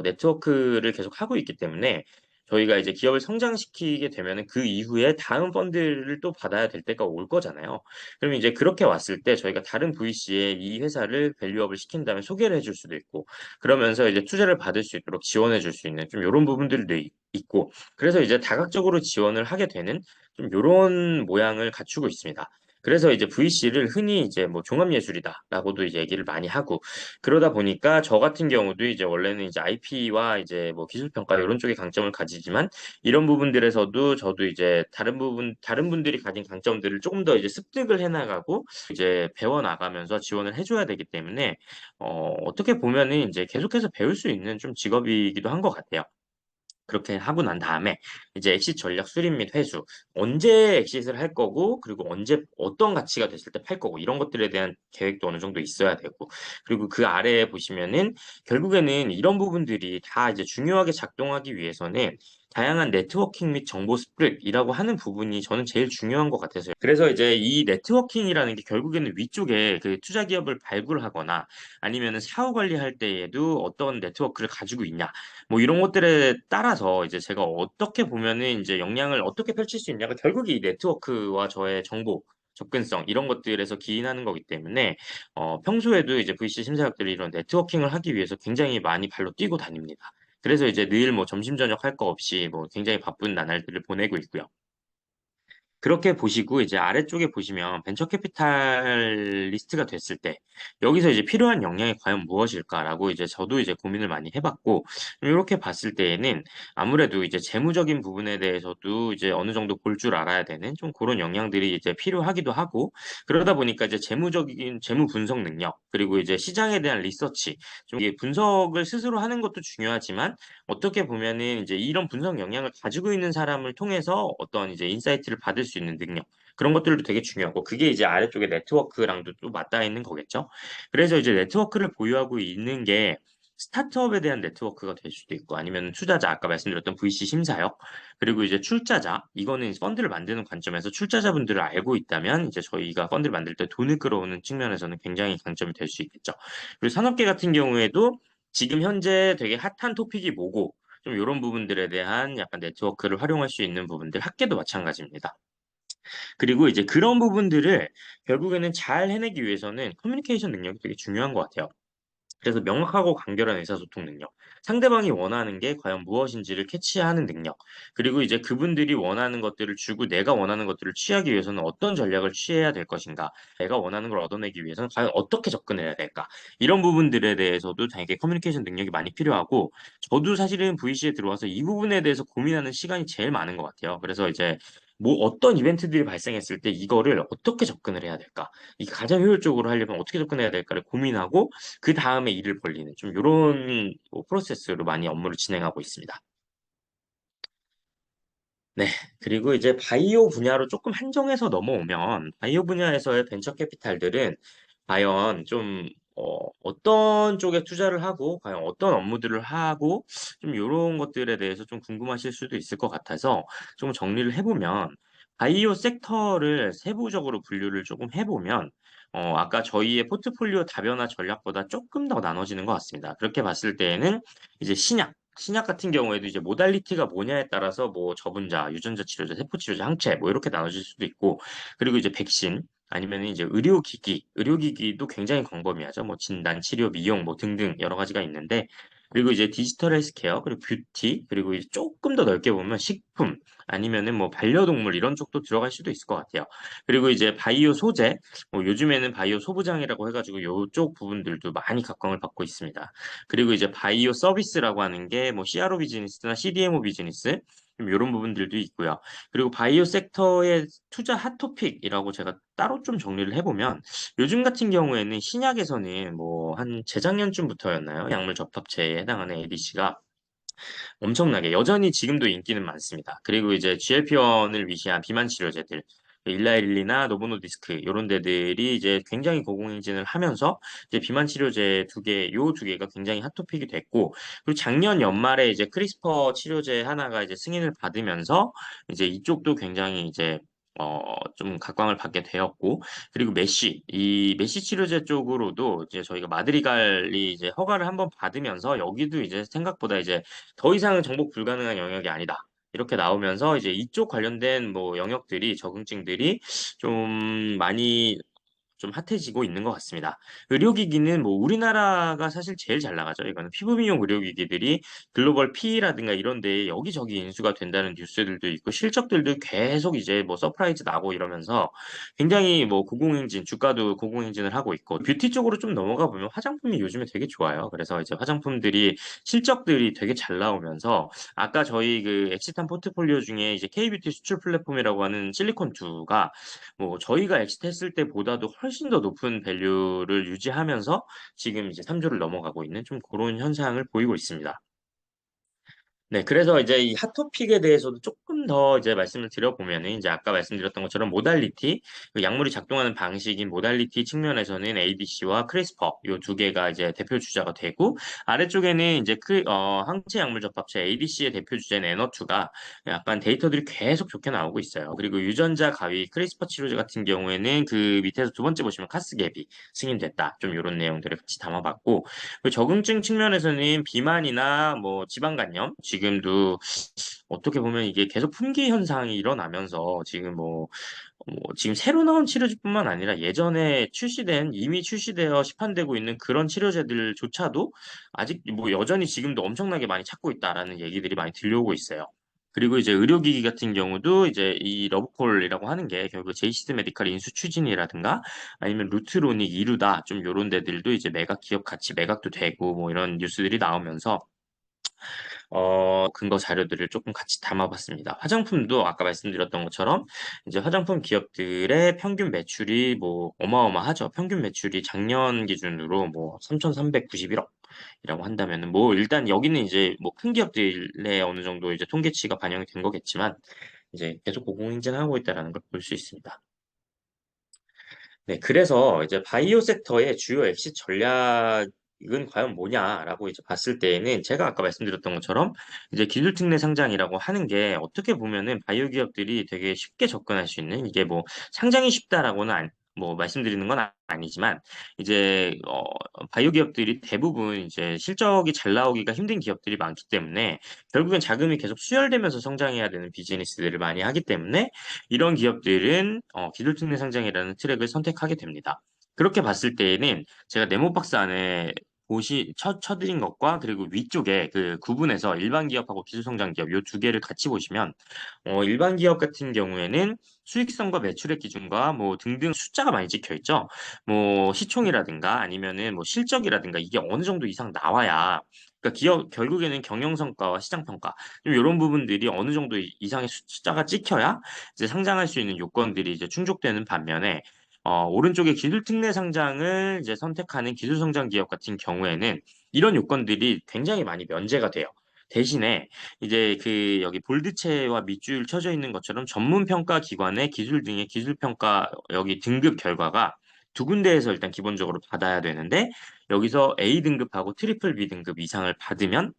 네트워크를 계속 하고 있기 때문에 저희가 이제 기업을 성장시키게 되면은 그 이후에 다음 펀드를 또 받아야 될 때가 올 거잖아요. 그럼 이제 그렇게 왔을 때 저희가 다른 VC에 이 회사를 밸류업을 시킨 다음에 소개를 해줄 수도 있고 그러면서 이제 투자를 받을 수 있도록 지원해 줄 수 있는 좀 이런 부분들도 있고 그래서 이제 다각적으로 지원을 하게 되는 좀 이런 모양을 갖추고 있습니다. 그래서 이제 VC를 흔히 이제 뭐 종합예술이다라고도 이제 얘기를 많이 하고 그러다 보니까 저 같은 경우도 이제 원래는 이제 IP와 이제 뭐 기술평가 이런 쪽에 강점을 가지지만 이런 부분들에서도 저도 이제 다른 분들이 가진 강점들을 조금 더 이제 습득을 해나가고 이제 배워나가면서 지원을 해줘야 되기 때문에 어떻게 보면은 이제 계속해서 배울 수 있는 좀 직업이기도 한 것 같아요. 그렇게 하고 난 다음에 이제 엑시트 전략 수립 및 회수, 언제 엑시트를 할 거고, 그리고 언제 어떤 가치가 됐을 때 팔 거고, 이런 것들에 대한 계획도 어느 정도 있어야 되고, 그리고 그 아래에 보시면은 결국에는 이런 부분들이 다 이제 중요하게 작동하기 위해서는 다양한 네트워킹 및 정보 스프레드이라고 하는 부분이 저는 제일 중요한 것 같아서요. 그래서 이제 이 네트워킹이라는 게 결국에는 위쪽에 그 투자 기업을 발굴하거나 아니면은 사후 관리할 때에도 어떤 네트워크를 가지고 있냐. 뭐 이런 것들에 따라서 이제 제가 어떻게 보면은 이제 역량을 어떻게 펼칠 수 있냐가 결국에 이 네트워크와 저의 정보, 접근성 이런 것들에서 기인하는 거기 때문에 평소에도 이제 VC 심사역들이 이런 네트워킹을 하기 위해서 굉장히 많이 발로 뛰고 다닙니다. 그래서 이제 늘 뭐 점심 저녁 할 거 없이 뭐 굉장히 바쁜 나날들을 보내고 있고요. 그렇게 보시고 이제 아래쪽에 보시면 벤처 캐피탈 리스트가 됐을 때 여기서 이제 필요한 역량이 과연 무엇일까라고 이제 저도 이제 고민을 많이 해봤고 이렇게 봤을 때에는 아무래도 이제 재무적인 부분에 대해서도 이제 어느 정도 볼 줄 알아야 되는 좀 그런 역량들이 이제 필요하기도 하고 그러다 보니까 이제 재무적인 재무 분석 능력 그리고 이제 시장에 대한 리서치 좀 이게 분석을 스스로 하는 것도 중요하지만 어떻게 보면은 이제 이런 분석 역량을 가지고 있는 사람을 통해서 어떤 이제 인사이트를 받을 수 있는 능력 그런 것들도 되게 중요하고 그게 이제 아래쪽에 네트워크랑도 또 맞닿아 있는 거겠죠. 그래서 이제 네트워크를 보유하고 있는 게 스타트업에 대한 네트워크가 될 수도 있고 아니면 투자자 아까 말씀드렸던 VC 심사역 그리고 이제 출자자 이거는 펀드를 만드는 관점에서 출자자분들을 알고 있다면 이제 저희가 펀드를 만들 때 돈을 끌어오는 측면에서는 굉장히 강점이 될 수 있겠죠. 그리고 산업계 같은 경우에도 지금 현재 되게 핫한 토픽이 뭐고 좀 이런 부분들에 대한 약간 네트워크를 활용할 수 있는 부분들, 학계도 마찬가지입니다. 그리고 이제 그런 부분들을 결국에는 잘 해내기 위해서는 커뮤니케이션 능력이 되게 중요한 것 같아요. 그래서 명확하고 간결한 의사소통 능력, 상대방이 원하는 게 과연 무엇인지를 캐치하는 능력, 그리고 이제 그분들이 원하는 것들을 주고 내가 원하는 것들을 취하기 위해서는 어떤 전략을 취해야 될 것인가, 내가 원하는 걸 얻어내기 위해서는 과연 어떻게 접근해야 될까, 이런 부분들에 대해서도 되게 커뮤니케이션 능력이 많이 필요하고, 저도 사실은 VC에 들어와서 이 부분에 대해서 고민하는 시간이 제일 많은 것 같아요. 그래서 이제 뭐 어떤 이벤트들이 발생했을 때 이거를 어떻게 접근을 해야 될까? 이게 가장 효율적으로 하려면 어떻게 접근해야 될까를 고민하고 그 다음에 일을 벌리는 좀 요런 뭐 프로세스로 많이 업무를 진행하고 있습니다. 네. 그리고 이제 바이오 분야로 조금 한정해서 넘어오면 바이오 분야에서의 벤처 캐피탈들은 과연 좀 어떤 쪽에 투자를 하고 과연 어떤 업무들을 하고 좀 요런 것들에 대해서 좀 궁금하실 수도 있을 것 같아서 좀 정리를 해보면 바이오 섹터를 세부적으로 분류를 조금 해보면 아까 저희의 포트폴리오 다변화 전략보다 조금 더 나눠지는 것 같습니다. 그렇게 봤을 때에는 이제 신약 같은 경우에도 이제 모달리티가 뭐냐에 따라서 뭐 저분자, 유전자 치료제, 세포 치료제, 항체 뭐 이렇게 나눠질 수도 있고 그리고 이제 백신 아니면 이제 의료기기도 굉장히 광범위하죠. 뭐 진단, 치료, 미용 뭐 등등 여러 가지가 있는데 그리고 이제 디지털 헬스케어, 그리고 뷰티, 그리고 이제 조금 더 넓게 보면 식품, 아니면은 뭐 반려동물 이런 쪽도 들어갈 수도 있을 것 같아요. 그리고 이제 바이오 소재, 뭐 요즘에는 바이오 소부장이라고 해가지고 요쪽 부분들도 많이 각광을 받고 있습니다. 그리고 이제 바이오 서비스라고 하는 게 뭐 CRO 비즈니스나 CDMO 비즈니스, 좀 이런 부분들도 있고요. 그리고 바이오 섹터의 투자 핫토픽이라고 제가 따로 좀 정리를 해보면 요즘 같은 경우에는 신약에서는 뭐 한 재작년쯤부터였나요? 약물 접합체에 해당하는 ADC가 엄청나게 여전히 지금도 인기는 많습니다. 그리고 이제 GLP-1을 위시한 비만 치료제들 일라일리나 노보노디스크 이런 데들이 이제 굉장히 고공행진을 하면서 이제 비만 치료제 요 두 개가 굉장히 핫토픽이 됐고 그리고 작년 연말에 이제 크리스퍼 치료제 하나가 이제 승인을 받으면서 이제 이쪽도 굉장히 이제 좀 각광을 받게 되었고 그리고 이 메쉬 치료제 쪽으로도 이제 저희가 마드리갈이 이제 허가를 한번 받으면서 여기도 이제 생각보다 이제 더 이상은 정복 불가능한 영역이 아니다. 이렇게 나오면서 이제 이쪽 관련된 뭐 영역들이 적응증들이 좀 많이 좀 핫해지고 있는 것 같습니다. 의료기기는 뭐 우리나라가 사실 제일 잘 나가죠. 이거는 피부 미용 의료기기들이 글로벌 PE라든가 이런 데에 여기저기 인수가 된다는 뉴스들도 있고 실적들도 계속 이제 뭐 서프라이즈 나고 이러면서 굉장히 뭐 고공행진, 주가도 고공행진을 하고 있고 뷰티 쪽으로 좀 넘어가 보면 화장품이 요즘에 되게 좋아요. 그래서 이제 화장품들이 실적들이 되게 잘 나오면서 아까 저희 그 엑시탄 포트폴리오 중에 이제 K뷰티 수출 플랫폼이라고 하는 실리콘2가 뭐 저희가 엑시트했을 때보다도 훨씬 더 높은 밸류를 유지하면서 지금 이제 3조를 넘어가고 있는 좀 그런 현상을 보이고 있습니다. 네, 그래서 이제 이 핫토픽에 대해서도 조금 더 이제 말씀을 드려보면은, 이제 아까 말씀드렸던 것처럼 모달리티, 그 약물이 작동하는 방식인 모달리티 측면에서는 ADC와 크리스퍼, 요 두 개가 이제 대표 주자가 되고, 아래쪽에는 이제 항체 약물 접합체 ADC의 대표 주자인 에너투가 약간 데이터들이 계속 좋게 나오고 있어요. 그리고 유전자 가위 크리스퍼 치료제 같은 경우에는 그 밑에서 두 번째 보시면 카스geb이 승인됐다. 좀 이런 내용들을 같이 담아봤고, 그 적응증 측면에서는 비만이나 뭐 지방간염, 지금도 어떻게 보면 이게 계속 품귀 현상이 일어나면서 지금 지금 새로 나온 치료제뿐만 아니라 예전에 이미 출시되어 시판되고 있는 그런 치료제들조차도 아직 뭐 여전히 지금도 엄청나게 많이 찾고 있다라는 얘기들이 많이 들려오고 있어요. 그리고 이제 의료기기 같은 경우도 이제 이 러브콜이라고 하는 게 결국 제이시스 메디칼 인수 추진이라든가 아니면 루트로닉, 이루다 좀 요런 데들도 이제 매각 기업 같이 매각도 되고 뭐 이런 뉴스들이 나오면서 근거 자료들을 조금 같이 담아봤습니다. 화장품도 아까 말씀드렸던 것처럼 이제 화장품 기업들의 평균 매출이 뭐 어마어마하죠. 평균 매출이 작년 기준으로 뭐 3,391억이라고 한다면은 뭐 일단 여기는 이제 뭐 큰 기업들의 어느 정도 이제 통계치가 반영이 된 거겠지만 이제 계속 고공행진하고 있다라는 걸 볼 수 있습니다. 네, 그래서 이제 바이오 섹터의 주요 엑시 전략은 과연 뭐냐라고 이제 봤을 때에는 제가 아까 말씀드렸던 것처럼 이제 기술 특례 상장이라고 하는 게 어떻게 보면은 바이오 기업들이 되게 쉽게 접근할 수 있는 이게 뭐 상장이 쉽다라고는 뭐 말씀드리는 건 아니지만 이제 바이오 기업들이 대부분 이제 실적이 잘 나오기가 힘든 기업들이 많기 때문에 결국엔 자금이 계속 수혈되면서 성장해야 되는 비즈니스들을 많이 하기 때문에 이런 기업들은 기술특례 상장이라는 트랙을 선택하게 됩니다. 그렇게 봤을 때에는 제가 네모박스 안에 쳐드린 것과 그리고 위쪽에 그 구분해서 일반 기업하고 기술성장 기업 요 두 개를 같이 보시면 일반 기업 같은 경우에는 수익성과 매출액 기준과 뭐 등등 숫자가 많이 찍혀 있죠. 뭐 시총이라든가 아니면은 뭐 실적이라든가 이게 어느 정도 이상 나와야 그러니까 기업 결국에는 경영성과와 시장평가 좀 이런 부분들이 어느 정도 이상의 숫자가 찍혀야 이제 상장할 수 있는 요건들이 이제 충족되는 반면에 오른쪽에 기술 특례 상장을 이제 선택하는 기술 성장 기업 같은 경우에는 이런 요건들이 굉장히 많이 면제가 돼요. 대신에 이제 그 여기 볼드체와 밑줄 쳐져 있는 것처럼 전문 평가 기관의 기술 등의 기술 평가 여기 등급 결과가 두 군데에서 일단 기본적으로 받아야 되는데 여기서 A 등급하고 트리플 B 등급 이상을 받으면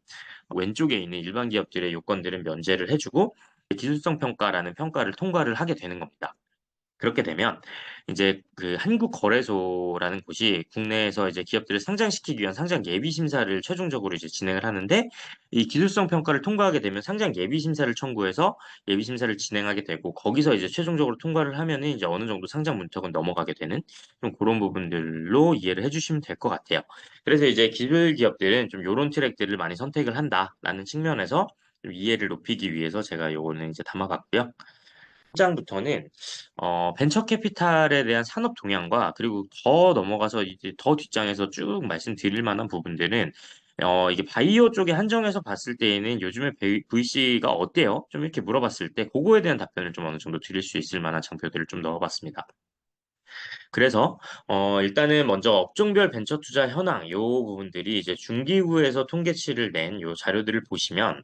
왼쪽에 있는 일반 기업들의 요건들은 면제를 해주고 기술성 평가라는 평가를 통과를 하게 되는 겁니다. 그렇게 되면 이제 그 한국거래소라는 곳이 국내에서 이제 기업들을 상장시키기 위한 상장 예비 심사를 최종적으로 이제 진행을 하는데, 이 기술성 평가를 통과하게 되면 상장 예비 심사를 청구해서 예비 심사를 진행하게 되고, 거기서 이제 최종적으로 통과를 하면은 이제 어느 정도 상장 문턱은 넘어가게 되는 좀 그런 부분들로 이해를 해주시면 될 것 같아요. 그래서 이제 기술 기업들은 좀 요런 트랙들을 많이 선택을 한다라는 측면에서 좀 이해를 높이기 위해서 제가 요거는 이제 담아봤고요. 장부터는 벤처 캐피탈에 대한 산업 동향과, 그리고 더 넘어가서 이제 더 뒷장에서 쭉 말씀드릴 만한 부분들은 이게 바이오 쪽에 한정해서 봤을 때에는 요즘에 VC가 어때요? 좀 이렇게 물어봤을 때 그거에 대한 답변을 좀 어느 정도 드릴 수 있을 만한 장표들을 좀 넣어봤습니다. 그래서 일단은 먼저 업종별 벤처 투자 현황 요 부분들이 이제 중기구에서 통계치를 낸 요 자료들을 보시면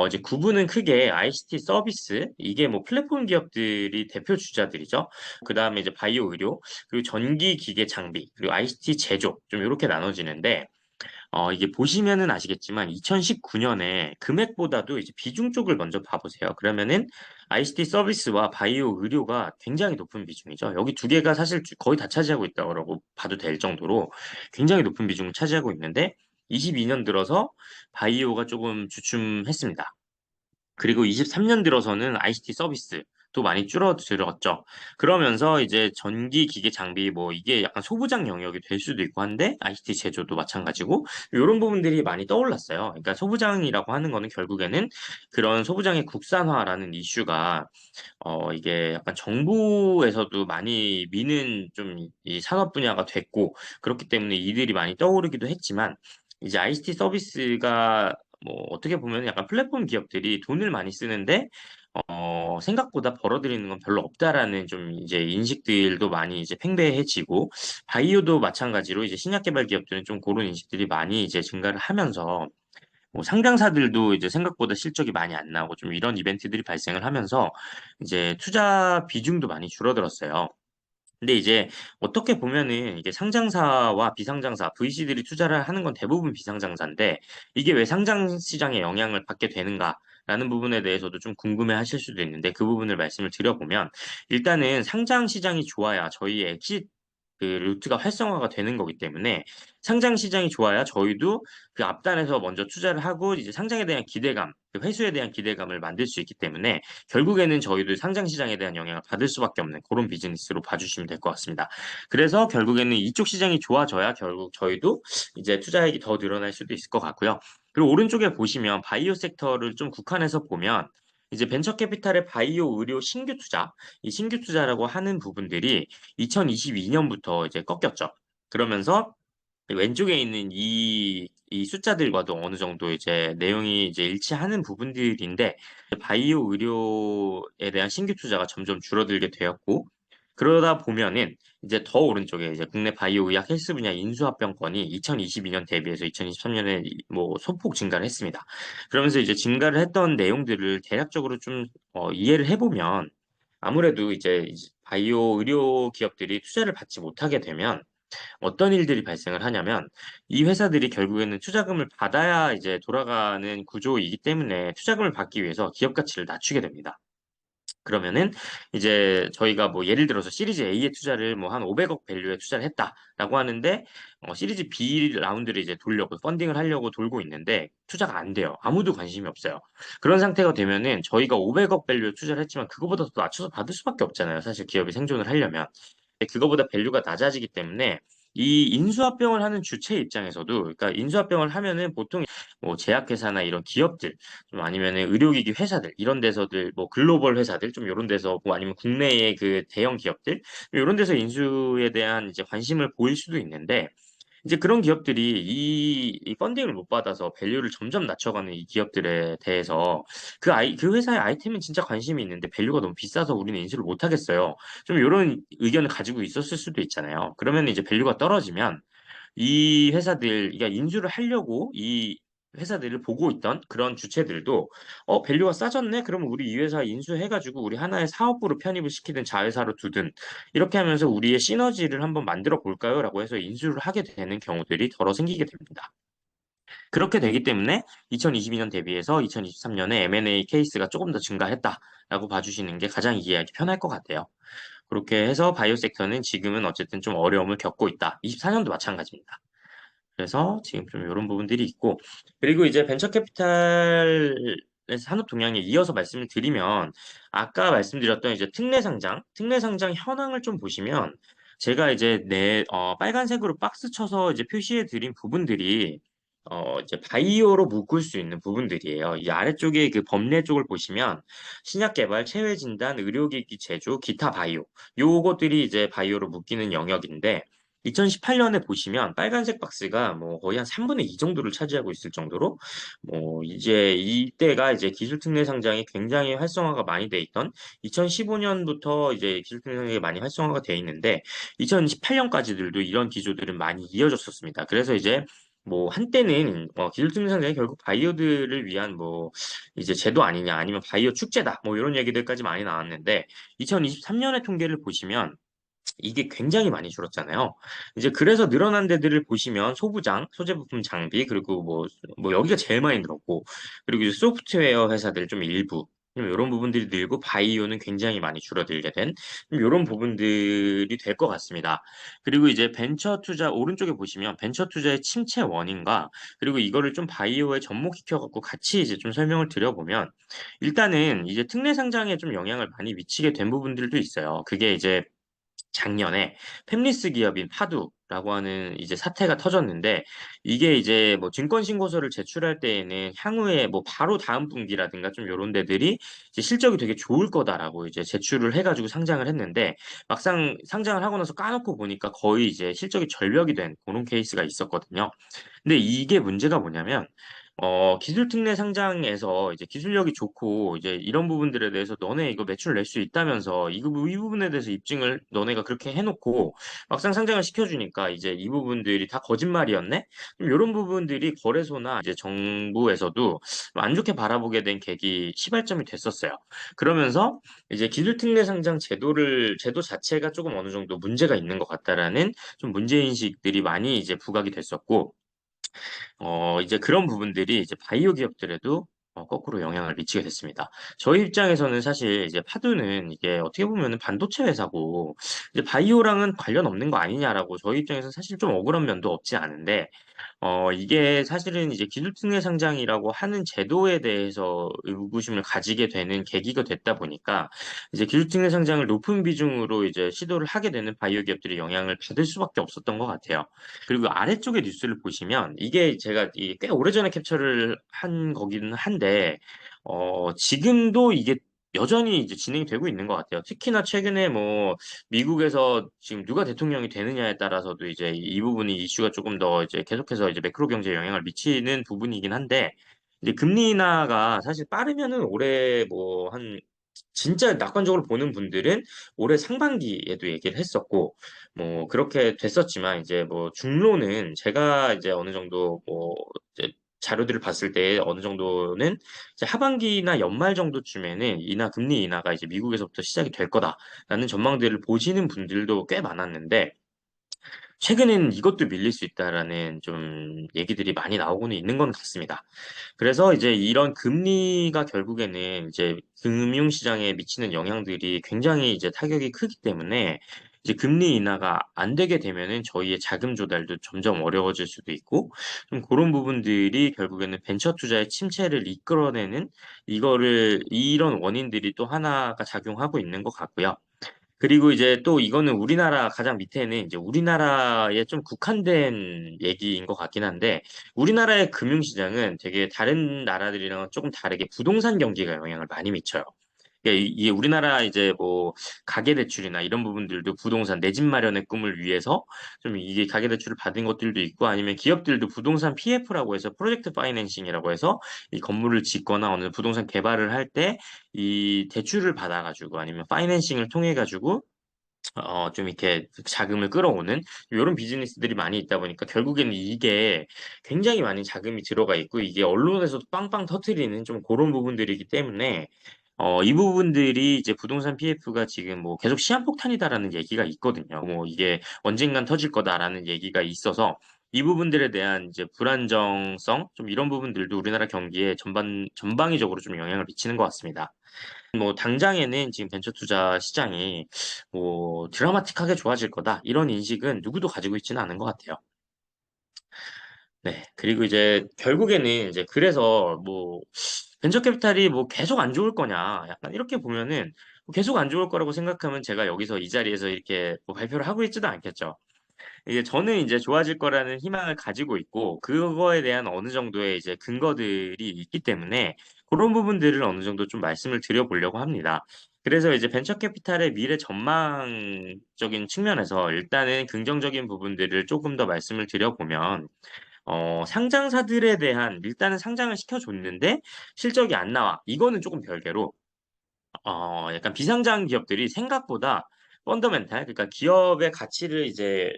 이제 구분은 크게 ICT 서비스, 이게 뭐 플랫폼 기업들이 대표 주자들이죠. 그다음에 이제 바이오 의료, 그리고 전기 기계 장비, 그리고 ICT 제조 좀 이렇게 나눠지는데, 이게 보시면은 아시겠지만 2019년에 금액보다도 이제 비중 쪽을 먼저 봐보세요. 그러면은 ICT 서비스와 바이오 의료가 굉장히 높은 비중이죠. 여기 두 개가 사실 거의 다 차지하고 있다고 봐도 될 정도로 굉장히 높은 비중을 차지하고 있는데, 22년 들어서 바이오가 조금 주춤했습니다. 그리고 23년 들어서는 ICT 서비스도 많이 줄어들었죠. 그러면서 이제 전기 기계 장비 뭐 이게 약간 소부장 영역이 될 수도 있고 한데, ICT 제조도 마찬가지고 이런 부분들이 많이 떠올랐어요. 그러니까 소부장이라고 하는 거는 결국에는 그런 소부장의 국산화라는 이슈가 이게 약간 정부에서도 많이 미는 좀 이 산업 분야가 됐고, 그렇기 때문에 이들이 많이 떠오르기도 했지만, 이제 ICT 서비스가 뭐 어떻게 보면 약간 플랫폼 기업들이 돈을 많이 쓰는데 생각보다 벌어들이는 건 별로 없다라는 좀 이제 인식들도 많이 이제 팽배해지고, 바이오도 마찬가지로 이제 신약 개발 기업들은 좀 그런 인식들이 많이 이제 증가를 하면서 뭐 상장사들도 이제 생각보다 실적이 많이 안 나오고 좀 이런 이벤트들이 발생을 하면서 이제 투자 비중도 많이 줄어들었어요. 근데 이제 어떻게 보면은 이게 상장사와 비상장사, VC들이 투자를 하는 건 대부분 비상장사인데, 이게 왜 상장 시장에 영향을 받게 되는가라는 부분에 대해서도 좀 궁금해 하실 수도 있는데, 그 부분을 말씀을 드려보면, 일단은 상장 시장이 좋아야 저희의 엑짓 그 루트가 활성화가 되는 거기 때문에, 상장 시장이 좋아야 저희도 그 앞단에서 먼저 투자를 하고 이제 상장에 대한 기대감, 그 회수에 대한 기대감을 만들 수 있기 때문에, 결국에는 저희도 상장 시장에 대한 영향을 받을 수밖에 없는 그런 비즈니스로 봐주시면 될 것 같습니다. 그래서 결국에는 이쪽 시장이 좋아져야 결국 저희도 이제 투자액이 더 늘어날 수도 있을 것 같고요. 그리고 오른쪽에 보시면 바이오 섹터를 좀 국한해서 보면, 이제 벤처 캐피탈의 바이오 의료 신규 투자, 이 신규 투자라고 하는 부분들이 2022년부터 이제 꺾였죠. 그러면서 왼쪽에 있는 이 숫자들과도 어느 정도 이제 내용이 이제 일치하는 부분들인데, 바이오 의료에 대한 신규 투자가 점점 줄어들게 되었고, 그러다 보면은 이제 더 오른쪽에 이제 국내 바이오 의학 헬스 분야 인수합병권이 2022년 대비해서 2023년에 뭐 소폭 증가를 했습니다. 그러면서 이제 증가를 했던 내용들을 대략적으로 좀 이해를 해보면, 아무래도 이제 바이오 의료 기업들이 투자를 받지 못하게 되면 어떤 일들이 발생을 하냐면, 이 회사들이 결국에는 투자금을 받아야 이제 돌아가는 구조이기 때문에 투자금을 받기 위해서 기업 가치를 낮추게 됩니다. 그러면은 이제 저희가 뭐 예를 들어서 시리즈 A에 투자를 뭐 한 500억 밸류에 투자를 했다라고 하는데, 시리즈 B 라운드를 이제 돌려고 펀딩을 하려고 돌고 있는데 투자가 안 돼요. 아무도 관심이 없어요. 그런 상태가 되면은 저희가 500억 밸류에 투자를 했지만 그거보다 더 낮춰서 받을 수밖에 없잖아요. 사실 기업이 생존을 하려면. 그거보다 밸류가 낮아지기 때문에 이 인수합병을 하는 주체 입장에서도, 그러니까 인수합병을 하면은 보통 뭐 제약회사나 이런 기업들, 좀 아니면은 의료기기 회사들 이런 데서들, 뭐 글로벌 회사들 좀 이런 데서, 뭐 아니면 국내의 그 대형 기업들 이런 데서 인수에 대한 이제 관심을 보일 수도 있는데, 이제 그런 기업들이 이 펀딩을 못 받아서 밸류를 점점 낮춰가는 이 기업들에 대해서, 그 회사의 아이템은 진짜 관심이 있는데 밸류가 너무 비싸서 우리는 인수를 못 하겠어요. 좀 이런 의견을 가지고 있었을 수도 있잖아요. 그러면 이제 밸류가 떨어지면 이 회사들, 그러니까 인수를 하려고 이 회사들을 보고 있던 그런 주체들도 밸류가 싸졌네? 그러면 우리 이 회사 인수해가지고 우리 하나의 사업부로 편입을 시키든 자회사로 두든 이렇게 하면서 우리의 시너지를 한번 만들어 볼까요? 라고 해서 인수를 하게 되는 경우들이 덜어 생기게 됩니다. 그렇게 되기 때문에 2022년 대비해서 2023년에 M&A 케이스가 조금 더 증가했다라고 봐주시는 게 가장 이해하기 편할 것 같아요. 그렇게 해서 바이오 섹터는 지금은 어쨌든 좀 어려움을 겪고 있다. 24년도 마찬가지입니다. 그래서 지금 좀 이런 부분들이 있고, 그리고 이제 벤처 캐피탈의 산업 동향에 이어서 말씀을 드리면, 아까 말씀드렸던 이제 특례 상장 현황을 좀 보시면, 제가 이제 빨간색으로 박스 쳐서 이제 표시해 드린 부분들이, 이제 바이오로 묶을 수 있는 부분들이에요. 이 아래쪽에 그 법례 쪽을 보시면, 신약 개발, 체외 진단, 의료기기 제조, 기타 바이오. 요것들이 이제 바이오로 묶이는 영역인데, 2018년에 보시면 빨간색 박스가 뭐 거의 한 3분의 2 정도를 차지하고 있을 정도로 뭐 이제 이때가 이제 기술특례 상장이 굉장히 활성화가 많이 돼 있던 2015년부터 이제 기술특례 상장이 많이 활성화가 돼 있는데 2018년까지들도 이런 기조들은 많이 이어졌었습니다. 그래서 이제 뭐 한때는 기술특례 상장이 결국 바이오들을 위한 뭐 이제 제도 아니냐 아니면 바이오 축제다 뭐 이런 얘기들까지 많이 나왔는데 2023년의 통계를 보시면 이게 굉장히 많이 줄었잖아요. 이제 그래서 늘어난 데들을 보시면 소부장, 소재부품 장비, 그리고 뭐 여기가 제일 많이 늘었고, 그리고 이제 소프트웨어 회사들 좀 일부, 이런 부분들이 늘고 바이오는 굉장히 많이 줄어들게 된 이런 부분들이 될 것 같습니다. 그리고 이제 벤처 투자 오른쪽에 보시면 벤처 투자의 침체 원인과 그리고 이거를 좀 바이오에 접목시켜 갖고 같이 이제 좀 설명을 드려보면 일단은 이제 특례 상장에 좀 영향을 많이 미치게 된 부분들도 있어요. 그게 이제 작년에 팹리스 기업인 파두라고 하는 이제 사태가 터졌는데 이게 이제 뭐 증권 신고서를 제출할 때에는 향후에 뭐 바로 다음 분기라든가 좀 요런 데들이 이제 실적이 되게 좋을 거다라고 이제 제출을 해가지고 상장을 했는데 막상 상장을 하고 나서 까놓고 보니까 거의 이제 실적이 절벽이 된 그런 케이스가 있었거든요. 근데 이게 문제가 뭐냐면 기술 특례 상장에서 이제 기술력이 좋고 이제 이런 부분들에 대해서 너네 이거 매출 낼 수 있다면서 이 부분에 대해서 입증을 너네가 그렇게 해놓고 막상 상장을 시켜주니까 이제 이 부분들이 다 거짓말이었네? 이런 부분들이 거래소나 이제 정부에서도 안 좋게 바라보게 된 계기 시발점이 됐었어요. 그러면서 이제 기술 특례 상장 제도 자체가 조금 어느 정도 문제가 있는 것 같다라는 좀 문제인식들이 많이 이제 부각이 됐었고 이제 그런 부분들이 이제 바이오 기업들에도 거꾸로 영향을 미치게 됐습니다. 저희 입장에서는 사실 이제 파두는 이게 어떻게 보면은 반도체 회사고 이제 바이오랑은 관련 없는 거 아니냐라고 저희 입장에서 사실 좀 억울한 면도 없지 않은데 이게 사실은 이제 기술특례 상장이라고 하는 제도에 대해서 의구심을 가지게 되는 계기가 됐다 보니까 이제 기술특례 상장을 높은 비중으로 이제 시도를 하게 되는 바이오 기업들이 영향을 받을 수밖에 없었던 것 같아요. 그리고 아래쪽의 뉴스를 보시면 이게 제가 꽤 오래전에 캡처를 한 거기는 한데 지금도 이게 여전히 이제 진행이 되고 있는 것 같아요. 특히나 최근에 뭐 미국에서 지금 누가 대통령이 되느냐에 따라서도 이제 이 부분이 이슈가 조금 더 이제 계속해서 이제 매크로 경제에 영향을 미치는 부분이긴 한데 이제 금리 인하가 사실 빠르면은 올해 뭐 한 진짜 낙관적으로 보는 분들은 올해 상반기에도 얘기를 했었고 뭐 그렇게 됐었지만 이제 뭐 중로는 제가 이제 어느 정도 뭐 이제 자료들을 봤을 때 어느 정도는 이제 하반기나 연말 정도쯤에는 금리 인하가 이제 미국에서부터 시작이 될 거다라는 전망들을 보시는 분들도 꽤 많았는데 최근에는 이것도 밀릴 수 있다라는 좀 얘기들이 많이 나오고는 있는 건 같습니다. 그래서 이제 이런 금리가 결국에는 이제 금융시장에 미치는 영향들이 굉장히 이제 타격이 크기 때문에 이제 금리 인하가 안 되게 되면은 저희의 자금 조달도 점점 어려워질 수도 있고 좀 그런 부분들이 결국에는 벤처 투자의 침체를 이끌어내는 이런 원인들이 또 하나가 작용하고 있는 것 같고요. 그리고 이제 또 이거는 우리나라 가장 밑에는 이제 우리나라에 좀 국한된 얘기인 것 같긴 한데 우리나라의 금융시장은 되게 다른 나라들이랑 조금 다르게 부동산 경기가 영향을 많이 미쳐요. 그러니까 이게 우리나라 이제 뭐 가계대출이나 이런 부분들도 부동산 내 집 마련의 꿈을 위해서 좀 이게 가계대출을 받은 것들도 있고 아니면 기업들도 부동산 PF라고 해서 프로젝트 파이낸싱이라고 해서 이 건물을 짓거나 어느 부동산 개발을 할 때 이 대출을 받아가지고 아니면 파이낸싱을 통해 가지고 좀 이렇게 자금을 끌어오는 이런 비즈니스들이 많이 있다 보니까 결국에는 이게 굉장히 많은 자금이 들어가 있고 이게 언론에서도 빵빵 터트리는 좀 그런 부분들이기 때문에 이 부분들이 이제 부동산 PF가 지금 뭐 계속 시한폭탄이다라는 얘기가 있거든요. 뭐 이게 언젠간 터질 거다라는 얘기가 있어서 이 부분들에 대한 이제 불안정성, 좀 이런 부분들도 우리나라 경기에 전방위적으로 좀 영향을 미치는 것 같습니다. 뭐 당장에는 지금 벤처 투자 시장이 뭐 드라마틱하게 좋아질 거다 이런 인식은 누구도 가지고 있지는 않은 것 같아요. 네. 그리고 이제 결국에는 이제 그래서 뭐 벤처 캐피탈이 뭐 계속 안 좋을 거냐 약간 이렇게 보면은 뭐 계속 안 좋을 거라고 생각하면 제가 여기서 이 자리에서 이렇게 뭐 발표를 하고 있지도 않겠죠. 이게 저는 이제 좋아질 거라는 희망을 가지고 있고 그거에 대한 어느 정도의 이제 근거들이 있기 때문에 그런 부분들을 어느 정도 좀 말씀을 드려보려고 합니다. 그래서 이제 벤처 캐피탈의 미래 전망적인 측면에서 일단은 긍정적인 부분들을 조금 더 말씀을 드려보면 상장사들에 대한 일단은 상장을 시켜줬는데 실적이 안 나와. 이거는 조금 별개로 약간 비상장 기업들이 생각보다 펀더멘탈, 그러니까 기업의 가치를 이제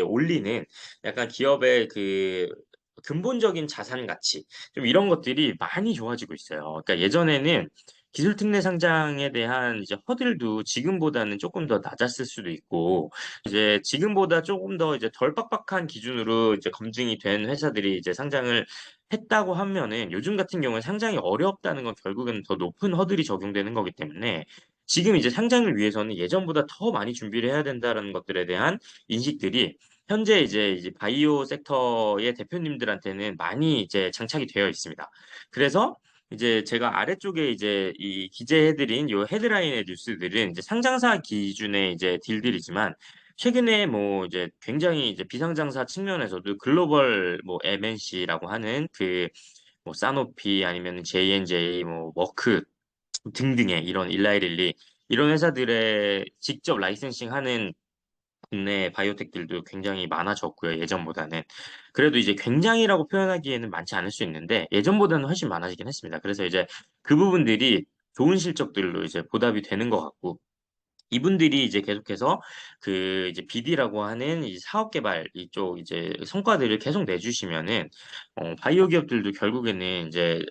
올리는 약간 기업의 그 근본적인 자산 가치, 좀 이런 것들이 많이 좋아지고 있어요. 그러니까 예전에는 기술 특례 상장에 대한 이제 허들도 지금보다는 조금 더 낮았을 수도 있고, 이제 지금보다 조금 더 이제 덜 빡빡한 기준으로 이제 검증이 된 회사들이 이제 상장을 했다고 하면은 요즘 같은 경우에 상장이 어렵다는 건 결국은 더 높은 허들이 적용되는 거기 때문에 지금 이제 상장을 위해서는 예전보다 더 많이 준비를 해야 된다는 것들에 대한 인식들이 현재 이제 바이오 섹터의 대표님들한테는 많이 이제 장착이 되어 있습니다. 그래서 이제 제가 아래쪽에 이제 이 기재해드린 요 헤드라인의 뉴스들은 이제 상장사 기준의 이제 딜들이지만 최근에 뭐 이제 굉장히 이제 비상장사 측면에서도 글로벌 뭐 MNC라고 하는 그 뭐 사노피 아니면 J&J 뭐 머크 등등의 이런 일라이릴리 이런 회사들의 직접 라이센싱하는 국내 바이오텍들도 굉장히 많아졌고요, 예전보다는. 그래도 이제 굉장히라고 표현하기에는 많지 않을 수 있는데, 예전보다는 훨씬 많아지긴 했습니다. 그래서 이제 그 부분들이 좋은 실적들로 이제 보답이 되는 것 같고, 이분들이 이제 계속해서 그 이제 BD라고 하는 이 사업 개발 이쪽 이제 성과들을 계속 내주시면은, 바이오 기업들도 결국에는 이제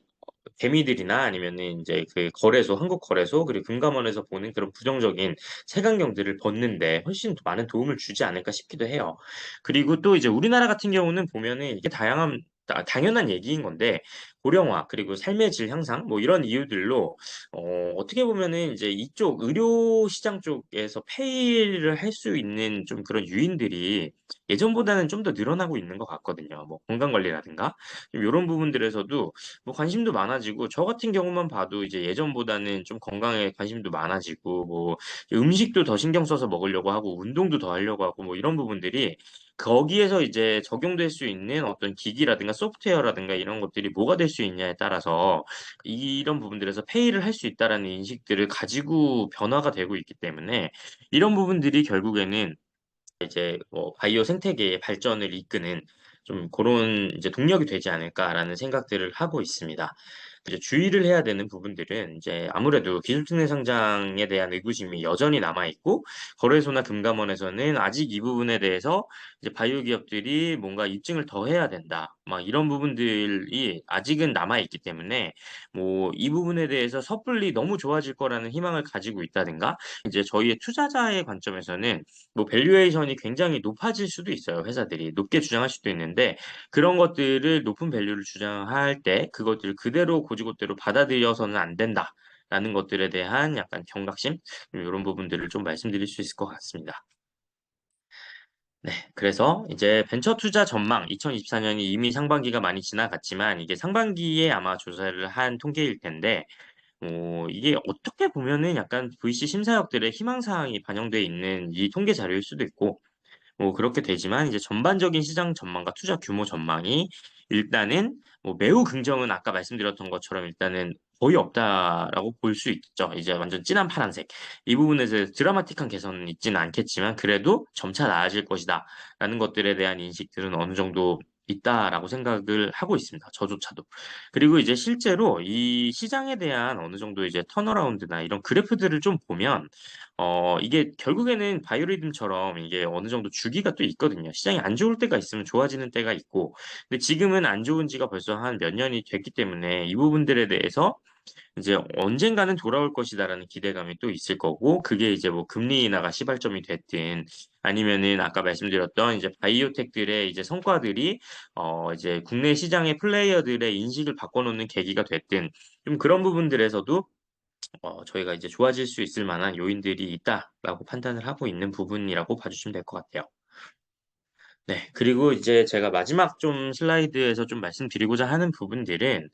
개미들이나 아니면은 이제 그 거래소, 한국 거래소, 그리고 금감원에서 보는 그런 부정적인 색안경들을 벗는데 훨씬 더 많은 도움을 주지 않을까 싶기도 해요. 그리고 또 이제 우리나라 같은 경우는 보면은 이게 당연한 얘기인 건데, 고령화, 그리고 삶의 질 향상, 뭐 이런 이유들로, 어떻게 보면은 이제 이쪽 의료 시장 쪽에서 페이를 할 수 있는 좀 그런 유인들이 예전보다는 좀 더 늘어나고 있는 것 같거든요. 뭐 건강관리라든가. 이런 부분들에서도 뭐 관심도 많아지고 저 같은 경우만 봐도 이제 예전보다는 좀 건강에 관심도 많아지고 뭐 음식도 더 신경 써서 먹으려고 하고 운동도 더 하려고 하고 뭐 이런 부분들이 거기에서 이제 적용될 수 있는 어떤 기기라든가 소프트웨어라든가 이런 것들이 뭐가 될 수 있냐에 따라서 이런 부분들에서 페이를 할 수 있다라는 인식들을 가지고 변화가 되고 있기 때문에 이런 부분들이 결국에는 이제 뭐 바이오 생태계의 발전을 이끄는 좀 그런 이제 동력이 되지 않을까라는 생각들을 하고 있습니다. 이제 주의를 해야 되는 부분들은 이제 아무래도 기술특례 상장에 대한 의구심이 여전히 남아 있고 거래소나 금감원에서는 아직 이 부분에 대해서 이제 바이오 기업들이 뭔가 입증을 더 해야 된다. 막 이런 부분들이 아직은 남아 있기 때문에 뭐 이 부분에 대해서 섣불리 너무 좋아질 거라는 희망을 가지고 있다든가 이제 저희의 투자자의 관점에서는 뭐 밸류에이션이 굉장히 높아질 수도 있어요. 회사들이 높게 주장할 수도 있는데 그런 것들을 높은 밸류를 주장할 때 그것들을 그대로 고지고대로 받아들여서는 안 된다라는 것들에 대한 약간 경각심 이런 부분들을 좀 말씀드릴 수 있을 것 같습니다. 네, 그래서 이제 벤처 투자 전망 2024년이 이미 상반기가 많이 지나갔지만 이게 상반기에 아마 조사를 한 통계일 텐데 이게 어떻게 보면은 약간 VC 심사역들의 희망사항이 반영돼 있는 이 통계 자료일 수도 있고 뭐 그렇게 되지만 이제 전반적인 시장 전망과 투자 규모 전망이 일단은 뭐 매우 긍정은 아까 말씀드렸던 것처럼 일단은 거의 없다라고 볼 수 있죠. 이제 완전 진한 파란색. 이 부분에서 드라마틱한 개선은 있지는 않겠지만 그래도 점차 나아질 것이다라는 것들에 대한 인식들은 어느 정도 있다라고 생각을 하고 있습니다. 저조차도. 그리고 이제 실제로 이 시장에 대한 어느 정도 이제 턴어라운드나 이런 그래프들을 좀 보면 이게 결국에는 바이오리듬처럼 이게 어느 정도 주기가 또 있거든요. 시장이 안 좋을 때가 있으면 좋아지는 때가 있고, 근데 지금은 안 좋은 지가 벌써 한 몇 년이 됐기 때문에 이 부분들에 대해서 이제 언젠가는 돌아올 것이다라는 기대감이 또 있을 거고, 그게 이제 뭐 금리 인하가 시발점이 됐든, 아니면은 아까 말씀드렸던 이제 바이오텍들의 이제 성과들이 이제 국내 시장의 플레이어들의 인식을 바꿔놓는 계기가 됐든, 좀 그런 부분들에서도 저희가 이제 좋아질 수 있을 만한 요인들이 있다라고 판단을 하고 있는 부분이라고 봐주시면 될 것 같아요. 네. 그리고 이제 제가 마지막 좀 슬라이드에서 좀 말씀드리고자 하는 부분들은,